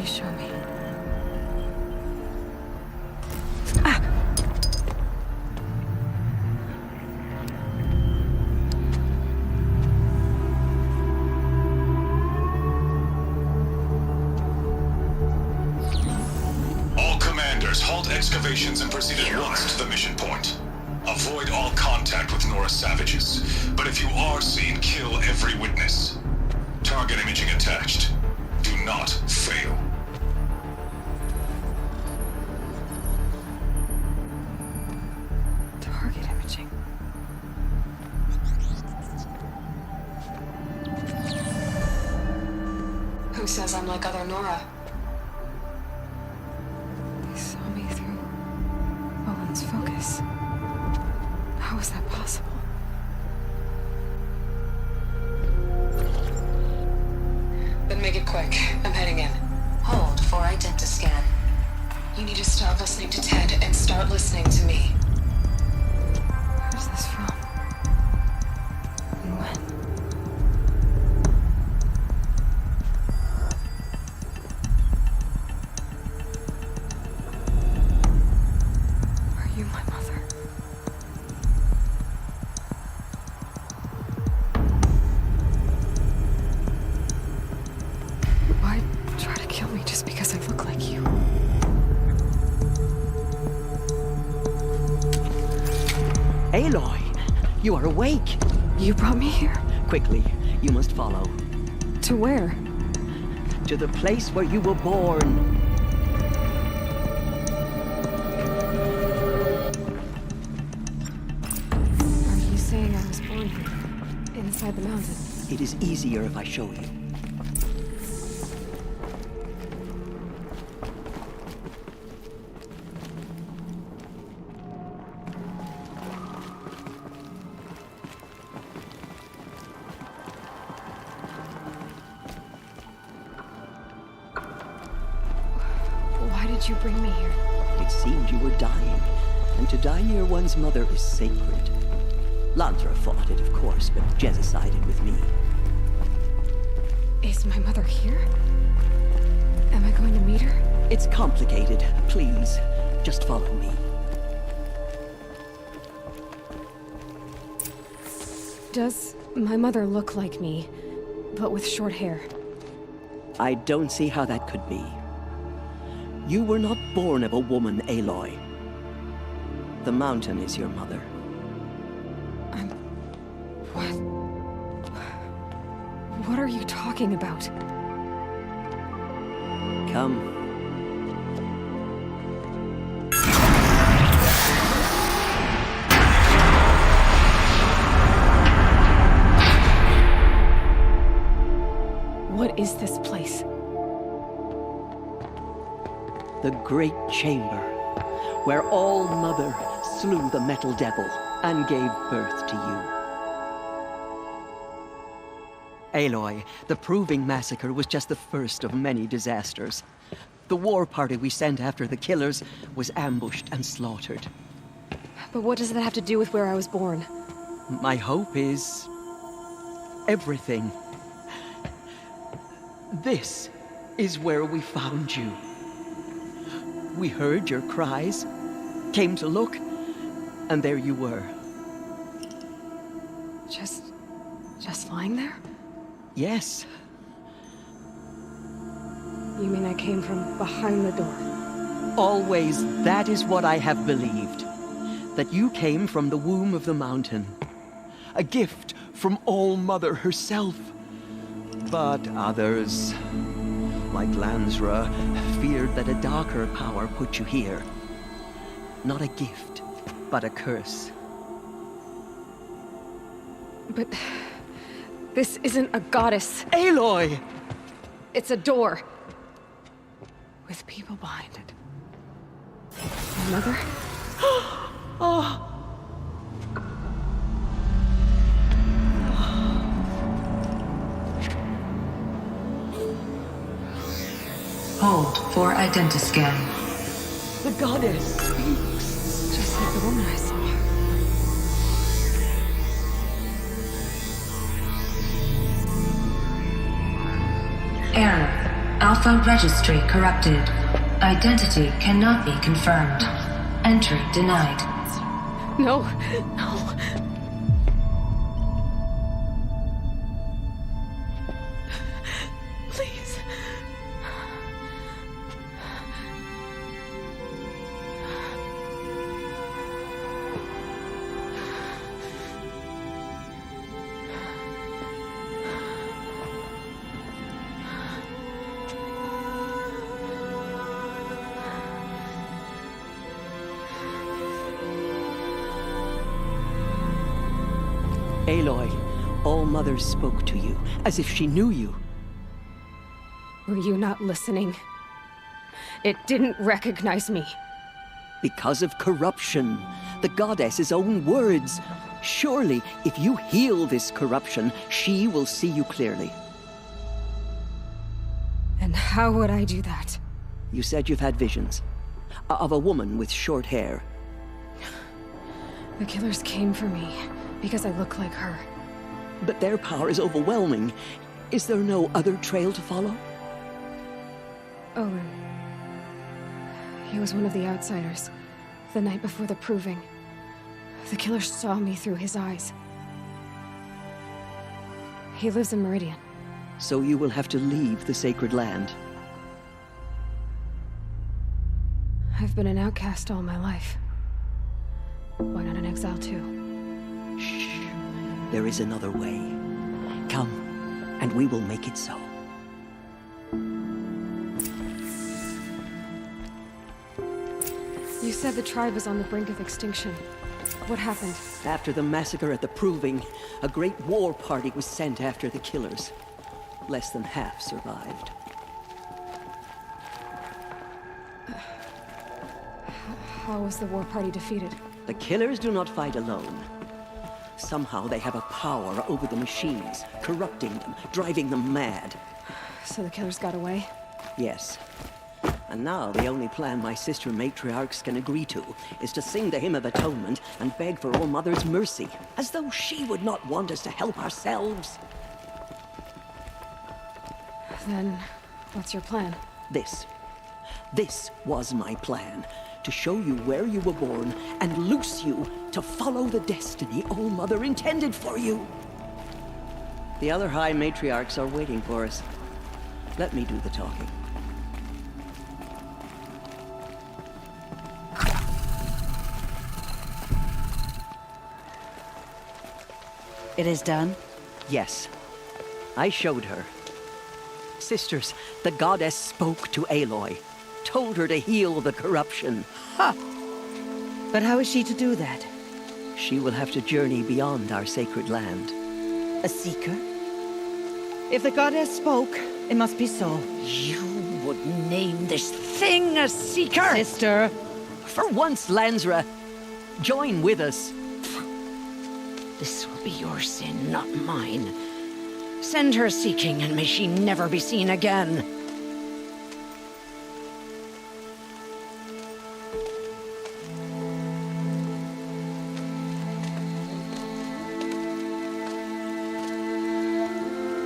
Show me. All commanders, halt excavations and proceed at once to the mission point. Avoid all contact with Nora savages, but if you are seen, kill every witness. Target imaging attached. Do not fail. Target imaging. Who says I'm like other Nora? They saw me through Owen's focus. How is that possible? Then make it quick. I'm heading in. Hold for identiscan. You need to stop listening to Ted and start listening to me. Where's this from? And when? Are you my mother? Why try to kill me just because I look like you? Aloy, you are awake. You brought me here? Quickly, you must follow. To where? To the place where you were born. down here, inside the mountain. It is easier if I show you. Why did you bring me here? It seemed you were dying, and to die near one's mother is sacred. Lantra fought it, of course, but Jezza sided with me. Is my mother here? Am I going to meet her? It's complicated. Please, just follow me. Does my mother look like me, but with short hair? I don't see how that could be. You were not born of a woman, Aloy. The mountain is your mother. What are you talking about? Come. What is this place? The Great Chamber, where All Mother slew the Metal Devil and gave birth to you. Aloy, the Proving Massacre was just the first of many disasters. The war party we sent after the killers was ambushed and slaughtered. But what does that have to do with where I was born? My hope is everything. This is where we found you. We heard your cries, came to look, and there you were. Just lying there? Yes. You mean I came from behind the door? Always, that is what I have believed. That you came from the womb of the mountain. A gift from All Mother herself. But others, like Lansra, feared that a darker power put you here. Not a gift, but a curse. But this isn't a goddess. Aloy! It's a door. With people behind it. My mother? Oh. Hold for identiscan. The goddess speaks. Just like the woman I saw. Error. Alpha registry corrupted. Identity cannot be confirmed. Entry denied. No, no. Please. Aloy, All Mother spoke to you, as if she knew you. Were you not listening? It didn't recognize me. Because of corruption. The goddess's own words. Surely, if you heal this corruption, she will see you clearly. And how would I do that? You said you've had visions. Of a woman with short hair. The killers came for me because I look like her. But their power is overwhelming. Is there no other trail to follow? Owen. He was one of the outsiders. The night before the Proving. The killer saw me through his eyes. He lives in Meridian. So you will have to leave the sacred land. I've been an outcast all my life. Why not an exile too? Shh. There is another way. Come, and we will make it so. You said the tribe is on the brink of extinction. What happened? After the massacre at the Proving, a great war party was sent after the killers. Less than half survived. How was the war party defeated? The killers do not fight alone. Somehow they have a power over the machines, corrupting them, driving them mad. So the killers got away? Yes. And now the only plan my sister matriarchs can agree to is to sing the Hymn of Atonement and beg for All Mother's mercy, as though she would not want us to help ourselves. Then, what's your plan? This. This was my plan. To show you where you were born and loose you to follow the destiny All Mother intended for you. The other High Matriarchs are waiting for us. Let me do the talking. It is done? Yes. I showed her. Sisters, the goddess spoke to Aloy. Told her to heal the corruption. Ha! But how is she to do that? She will have to journey beyond our sacred land. A seeker? If the goddess spoke, it must be so. You would name this thing a seeker? Sister! For once, Lansra, join with us. This will be your sin, not mine. Send her seeking, and may she never be seen again.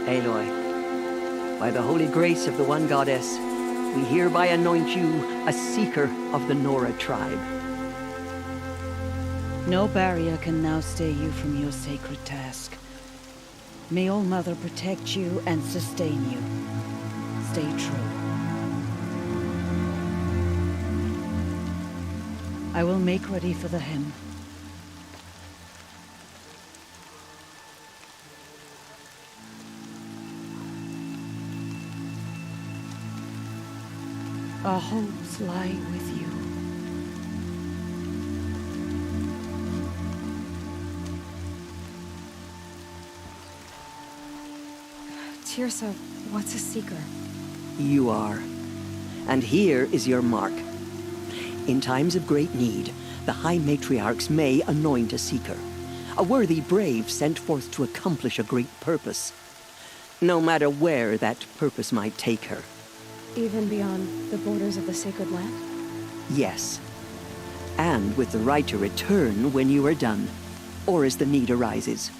Aloy, by the holy grace of the One Goddess, we hereby anoint you a seeker of the Nora tribe. No barrier can now stay you from your sacred task. May All Mother protect you and sustain you. Stay true. I will make ready for the hymn. Our hopes lie with you. Tirsa, what's a seeker? You are. And here is your mark. In times of great need, the High Matriarchs may anoint a seeker. A worthy brave sent forth to accomplish a great purpose. No matter where that purpose might take her. Even beyond the borders of the sacred land? Yes. And with the right to return when you are done, or as the need arises.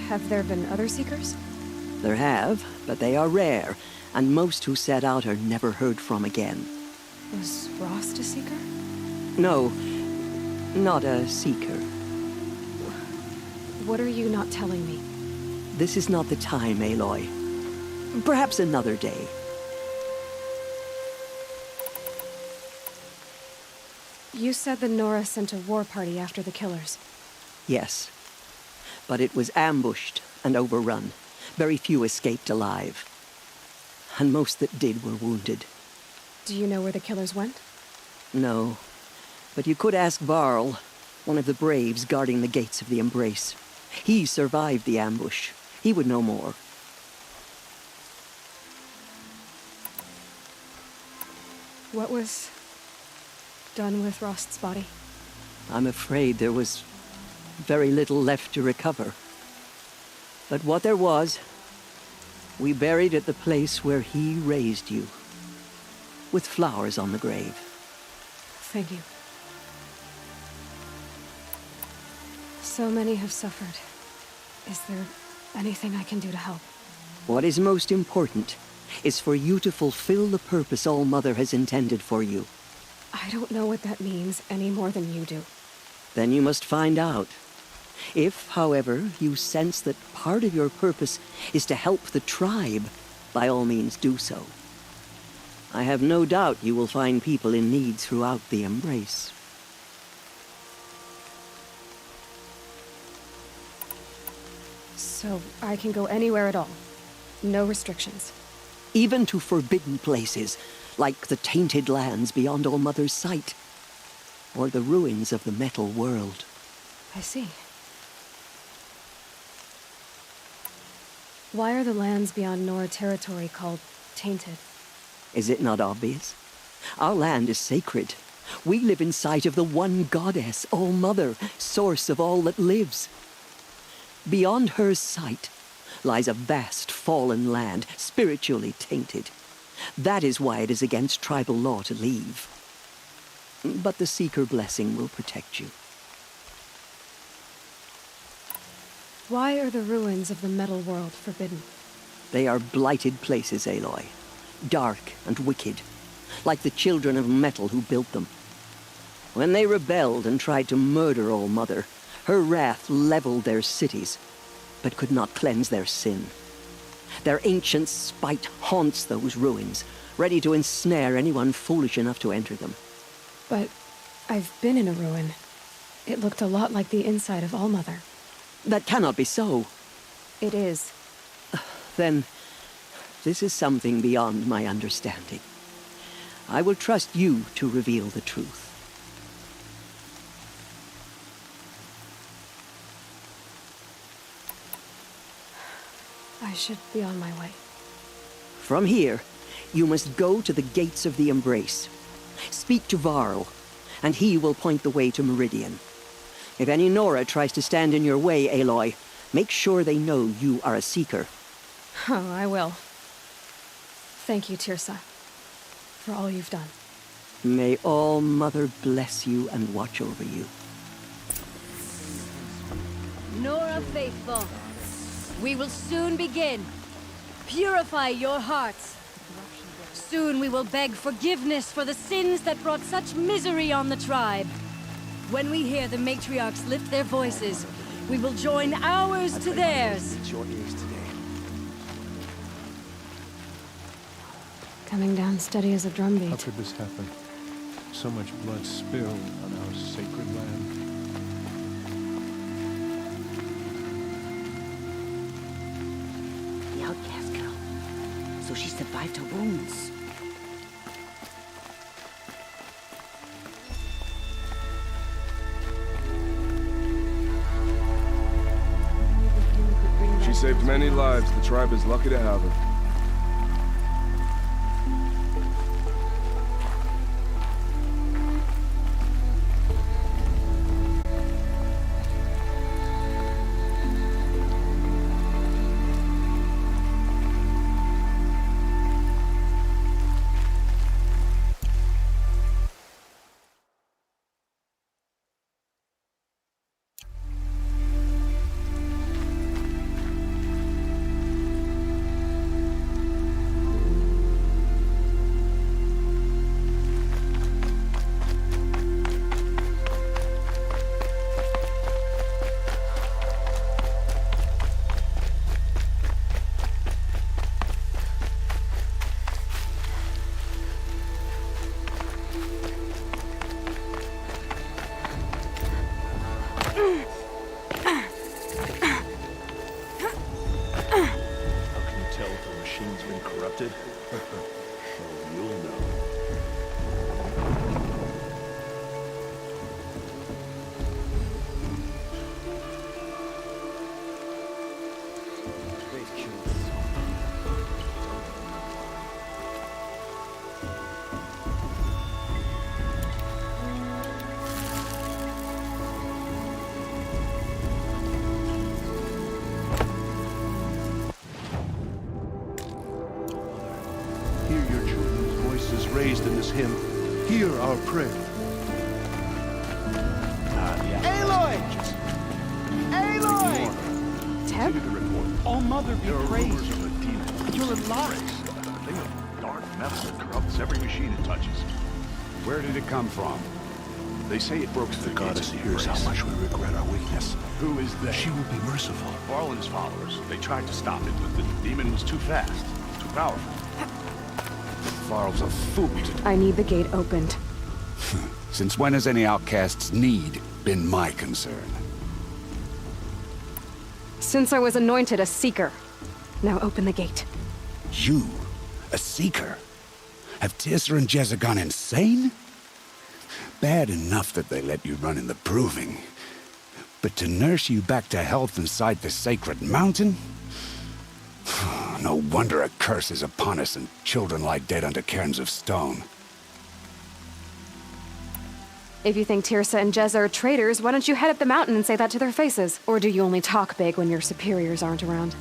Have there been other seekers? There have, but they are rare, and most who set out are never heard from again. Was Rost a seeker? No, not a seeker. What are you not telling me? This is not the time, Aloy. Perhaps another day. You said the Nora sent a war party after the killers. Yes. But it was ambushed and overrun. Very few escaped alive. And most that did were wounded. Do you know where the killers went? No. But you could ask Varl, one of the braves guarding the gates of the Embrace. He survived the ambush. He would know more. What was done with Rost's body? I'm afraid there was very little left to recover. But what there was, we buried at the place where he raised you, with flowers on the grave. Thank you. So many have suffered. Is there anything I can do to help? What is most important is for you to fulfill the purpose All Mother has intended for you. I don't know what that means any more than you do. Then you must find out. If, however, you sense that part of your purpose is to help the tribe, by all means do so. I have no doubt you will find people in need throughout the Embrace. So I can go anywhere at all. No restrictions. Even to forbidden places, like the tainted lands beyond All Mother's sight, or the ruins of the metal world. I see. Why are the lands beyond Nora territory called tainted? Is it not obvious? Our land is sacred. We live in sight of the one goddess, All Mother, source of all that lives. Beyond her sight lies a vast fallen land, spiritually tainted. That is why it is against tribal law to leave. But the Seeker blessing will protect you. Why are the ruins of the metal world forbidden? They are blighted places, Aloy. Dark and wicked, like the children of metal who built them. When they rebelled and tried to murder All Mother, her wrath leveled their cities, but could not cleanse their sin. Their ancient spite haunts those ruins, ready to ensnare anyone foolish enough to enter them. But I've been in a ruin. It looked a lot like the inside of All Mother. That cannot be so. It is. Then, this is something beyond my understanding. I will trust you to reveal the truth. I should be on my way. From here, you must go to the gates of the Embrace. Speak to Varl, and he will point the way to Meridian. If any Nora tries to stand in your way, Aloy, make sure they know you are a Seeker. Oh, I will. Thank you, Tirsa, for all you've done. May All Mother bless you and watch over you. Nora faithful, we will soon begin. Purify your hearts. Soon we will beg forgiveness for the sins that brought such misery on the tribe. When we hear the matriarchs lift their voices, we will join ours to theirs. It's your ears today. Coming down steady as a drumbeat. How could this happen? So much blood spilled on our sacred land. The outcast girl. So she survived her wounds. She saved many lives. The tribe is lucky to have her. Raised in this hymn, hear our prayer. Aloy! Aloy! Teb? All Mother be praised. Of a demon. You're alive. A thing of dark metal that corrupts every machine it touches. Where did it come from? They say it broke through the goddess hears how much we regret our weakness. Who is they? She will be merciful. Varlin's followers. They tried to stop it, but the demon was too fast, too powerful. Varl's a fool. I need the gate opened. Since when has any outcast's need been my concern? Since I was anointed a Seeker. Now open the gate. You? A Seeker? Have Tissa and Jezza gone insane? Bad enough that they let you run in the Proving. But to nurse you back to health inside the sacred mountain? No wonder a curse is upon us and children lie dead under cairns of stone. If you think Tirsa and Jezza are traitors, why don't you head up the mountain and say that to their faces? Or do you only talk big when your superiors aren't around?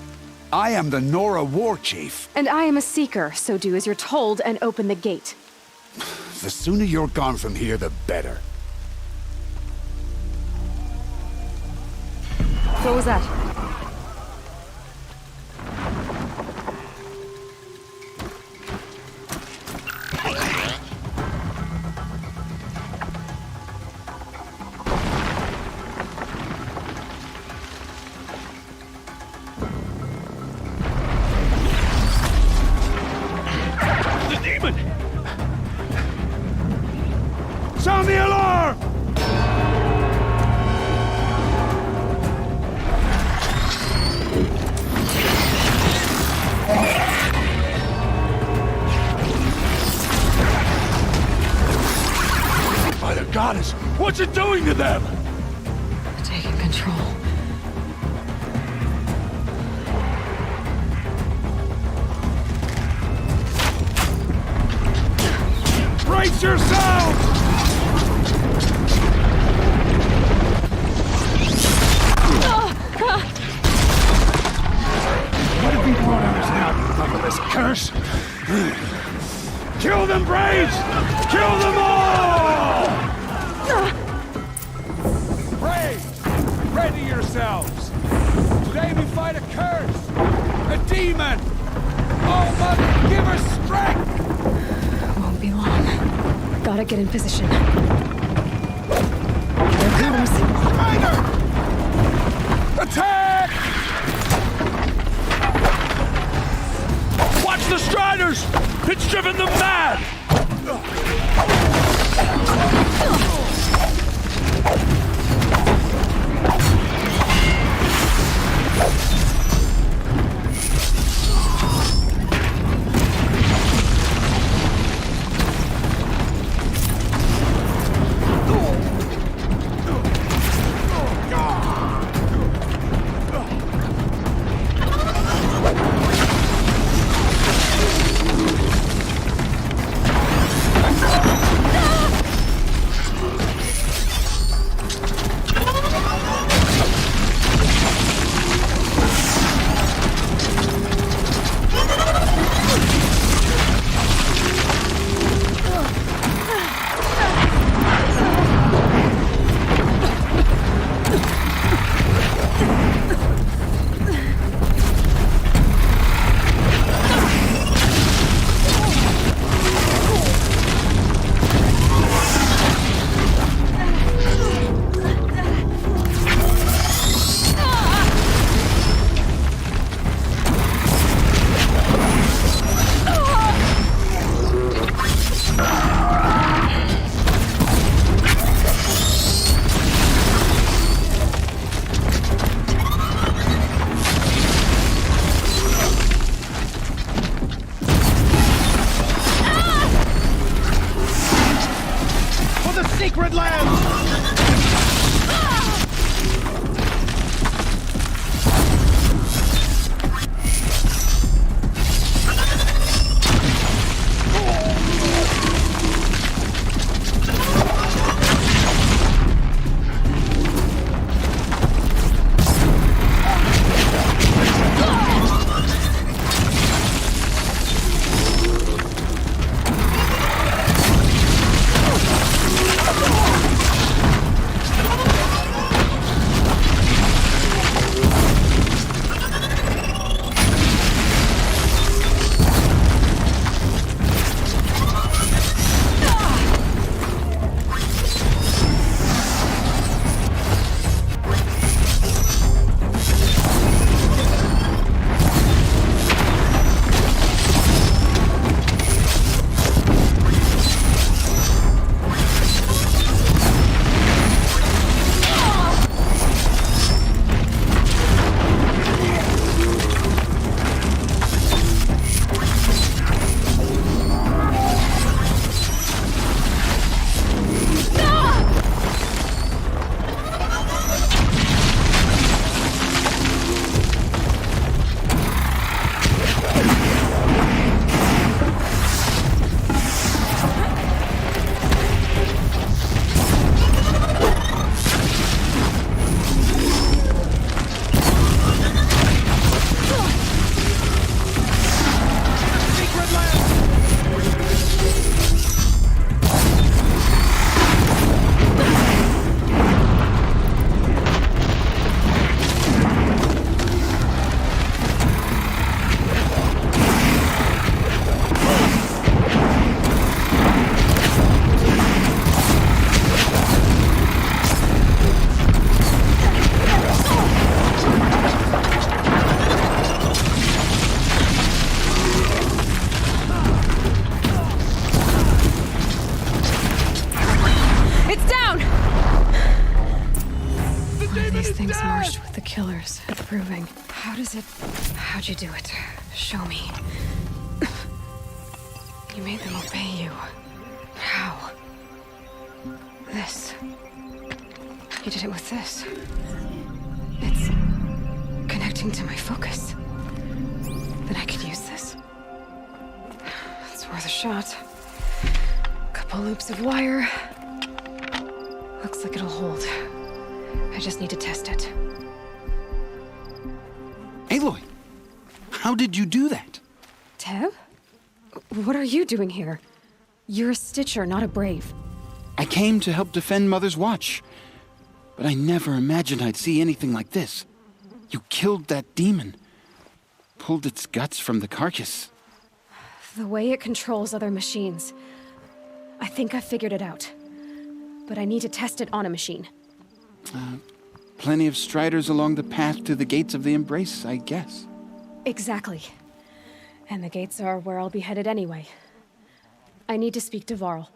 I am the Nora War Chief. And I am a Seeker, so do as you're told and open the gate. The sooner you're gone from here, the better. What was that? The demon! Sound the alarm! By the goddess, what's it doing to them? Taking control. Brace yourselves! What have you brought on us now, you motherless curse? Kill them, Braves! Kill them all! Braves, ready yourselves! Today we fight a curse! A demon! Oh, Mother, give us strength! Won't be long. Gotta get in position. Here comes. Attack! Watch the Striders! It's driven them mad! Sacred land! proving. How'd you do it? Show me. You made them obey you. How? This. You did it with this. It's connecting to my focus. Then I could use this. It's worth a shot. Couple loops of wire. Looks like it'll hold. I just need to test it. Aloy, how did you do that? Teb? What are you doing here? You're a Stitcher, not a Brave. I came to help defend Mother's Watch, but I never imagined I'd see anything like this. You killed that demon, pulled its guts from the carcass. The way it controls other machines. I think I figured it out. But I need to test it on a machine. Plenty of striders along the path to the gates of the Embrace, I guess. Exactly. And the gates are where I'll be headed anyway. I need to speak to Varl.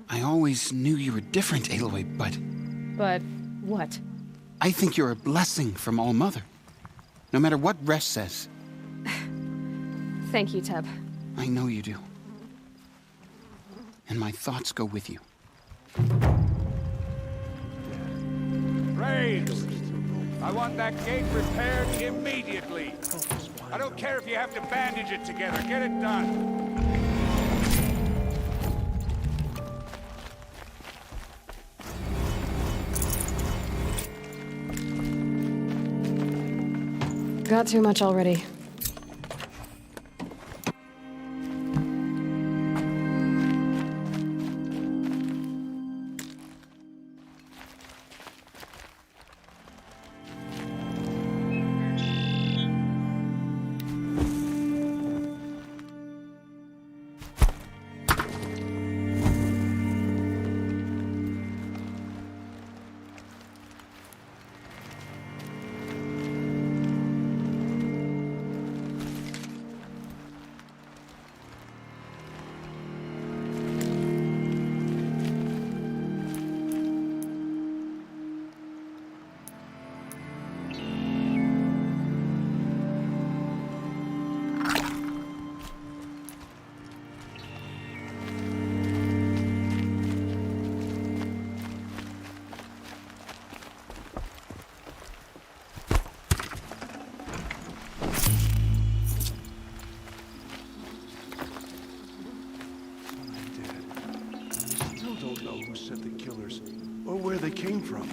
I always knew you were different, Aloy, but... But what? I think you're a blessing from All Mother. No matter what Resh says. Thank you, Teb. I know you do. And my thoughts go with you. Braves! I want that gate repaired immediately. I don't care if you have to bandage it together. Get it done. Got too much already. Or where they came from.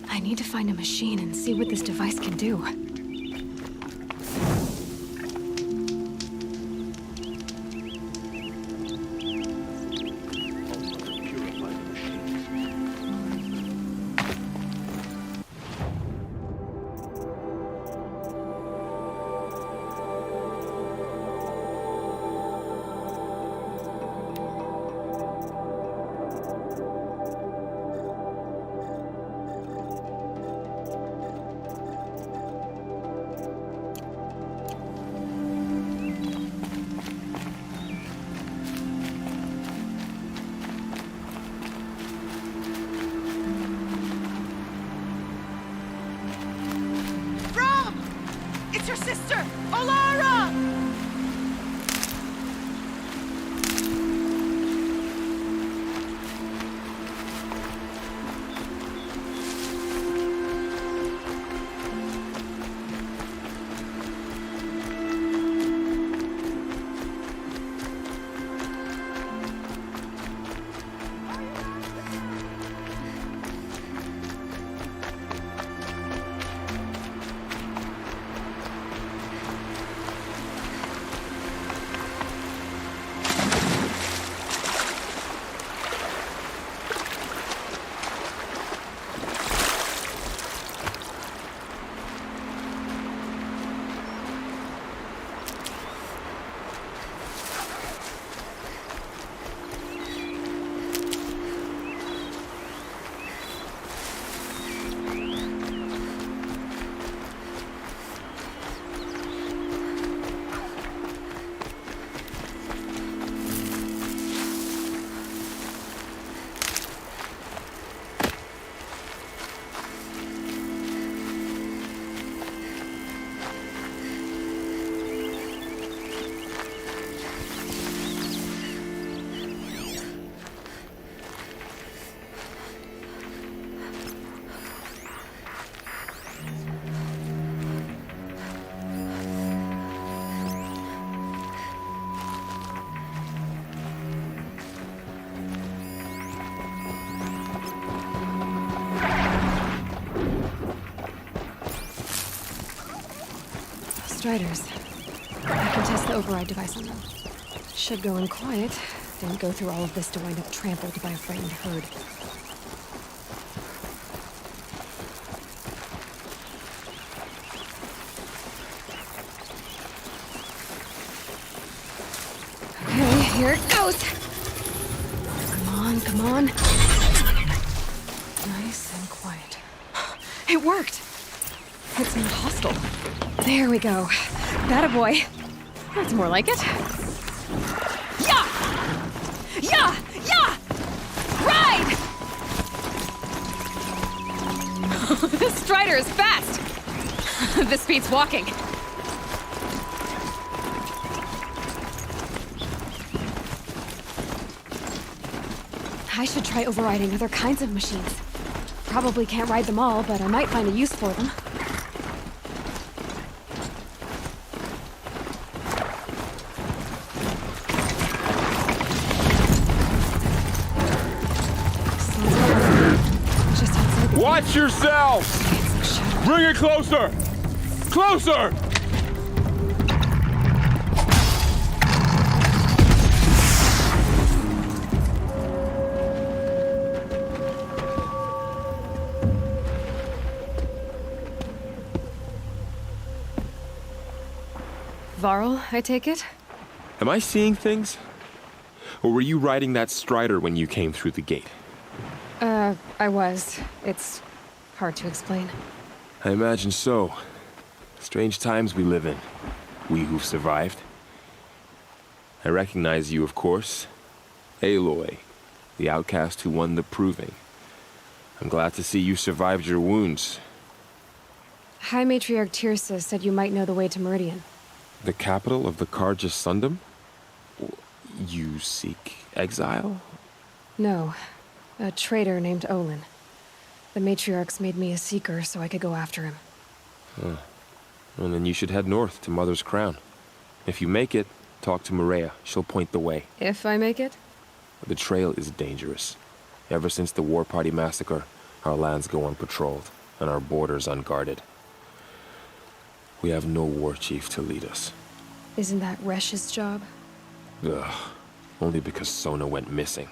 I need to find a machine and see what this device can do. It's your sister, Olara! Striders. I can test the override device on them. Should go in quiet. Didn't go through all of this to wind up trampled by a frightened herd. Okay, here it goes! Come on, come on. Nice and quiet. It worked! It's not hostile. There we go. That a boy. That's more like it. Yeah! Yeah! Yeah! Ride! This Strider is fast! This beats walking. I should try overriding other kinds of machines. Probably can't ride them all, but I might find a use for them. Watch yourself! Bring it closer! Closer! Varl, I take it? Am I seeing things? Or were you riding that Strider when you came through the gate? I was. It's hard to explain. I imagine so. Strange times we live in. We who've survived. I recognize you, of course. Aloy, the outcast who won the proving. I'm glad to see you survived your wounds. High Matriarch Tirsa said you might know the way to Meridian. The capital of the Carja Sundom? You seek exile? No. A traitor named Olin. The Matriarchs made me a seeker so I could go after him. Huh. Well, then you should head north to Mother's Crown. If you make it, talk to Maria. She'll point the way. If I make it? The trail is dangerous. Ever since the War Party massacre, our lands go unpatrolled, and our borders unguarded. We have no war chief to lead us. Isn't that Resh's job? Ugh. Only because Sona went missing.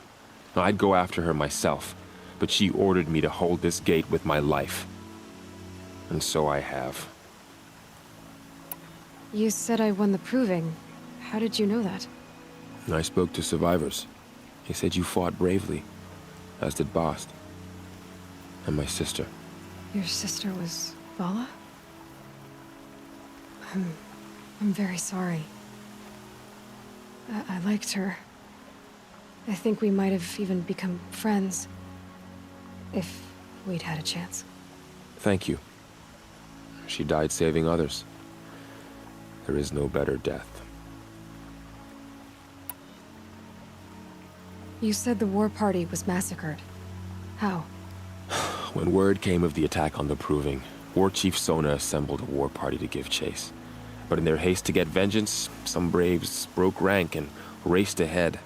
I'd go after her myself, but she ordered me to hold this gate with my life. And so I have. You said I won the proving. How did you know that? I spoke to survivors. They said you fought bravely, as did Bast. And my sister. Your sister was Vala? I'm very sorry. I liked her. I think we might have even become friends. If we'd had a chance. Thank you. She died saving others. There is no better death. You said the war party was massacred. How? When word came of the attack on the Proving, War Chief Sona assembled a war party to give chase. But in their haste to get vengeance, some braves broke rank and raced ahead,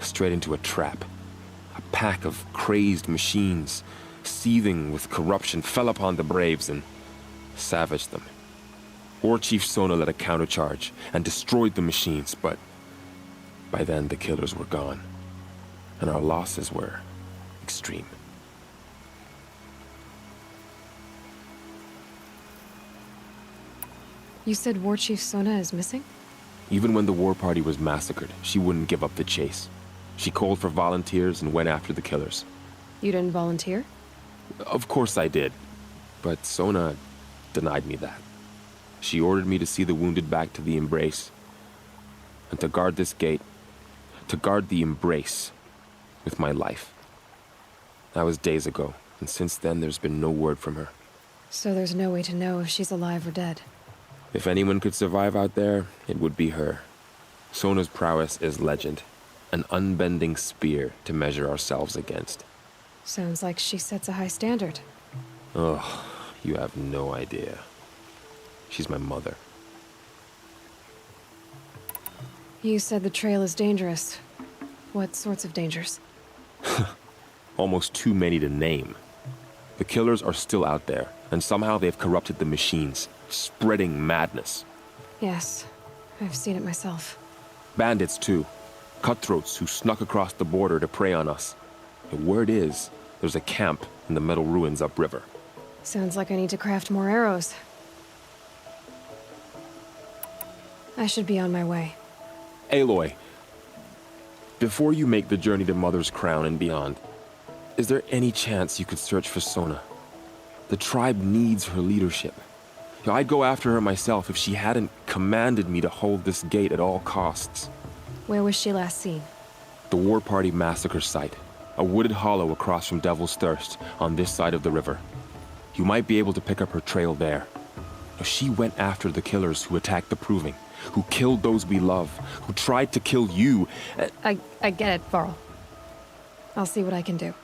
straight into a trap. A pack of crazed machines, seething with corruption, fell upon the braves and savaged them. War Chief Sona led a countercharge and destroyed the machines, but by then the killers were gone, and our losses were extreme. You said War Chief Sona is missing? Even when the war party was massacred, she wouldn't give up the chase. She called for volunteers and went after the killers. You didn't volunteer? Of course I did, but Sona denied me that. She ordered me to see the wounded back to the Embrace, and to guard this gate, to guard the Embrace with my life. That was days ago, and since then there's been no word from her. So there's no way to know if she's alive or dead. If anyone could survive out there, it would be her. Sona's prowess is legend, an unbending spear to measure ourselves against. Sounds like she sets a high standard. Oh, you have no idea. She's my mother. You said the trail is dangerous. What sorts of dangers? Almost too many to name. The killers are still out there, and somehow they've corrupted the machines, spreading madness. Yes, I've seen it myself. Bandits, too. Cutthroats who snuck across the border to prey on us. The word is, there's a camp in the metal ruins upriver. Sounds like I need to craft more arrows. I should be on my way. Aloy, before you make the journey to Mother's Crown and beyond, is there any chance you could search for Sona? The tribe needs her leadership. I'd go after her myself if she hadn't commanded me to hold this gate at all costs. Where was she last seen? The War Party massacre site. A wooded hollow across from Devil's Thirst on this side of the river. You might be able to pick up her trail there. She went after the killers who attacked the Proving, who killed those we love, who tried to kill you. I get it, Varl. I'll see what I can do.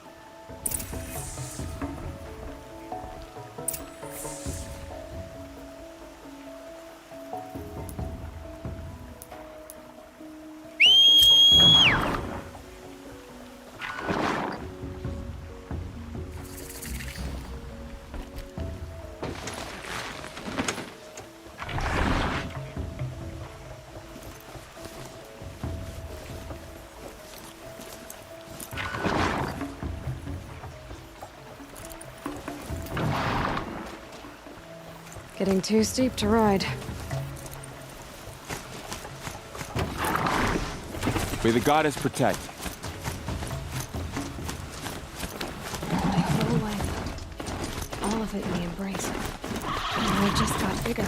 Getting too steep to ride. May the goddess protect. My whole life, all of it we embraced. And it just got bigger.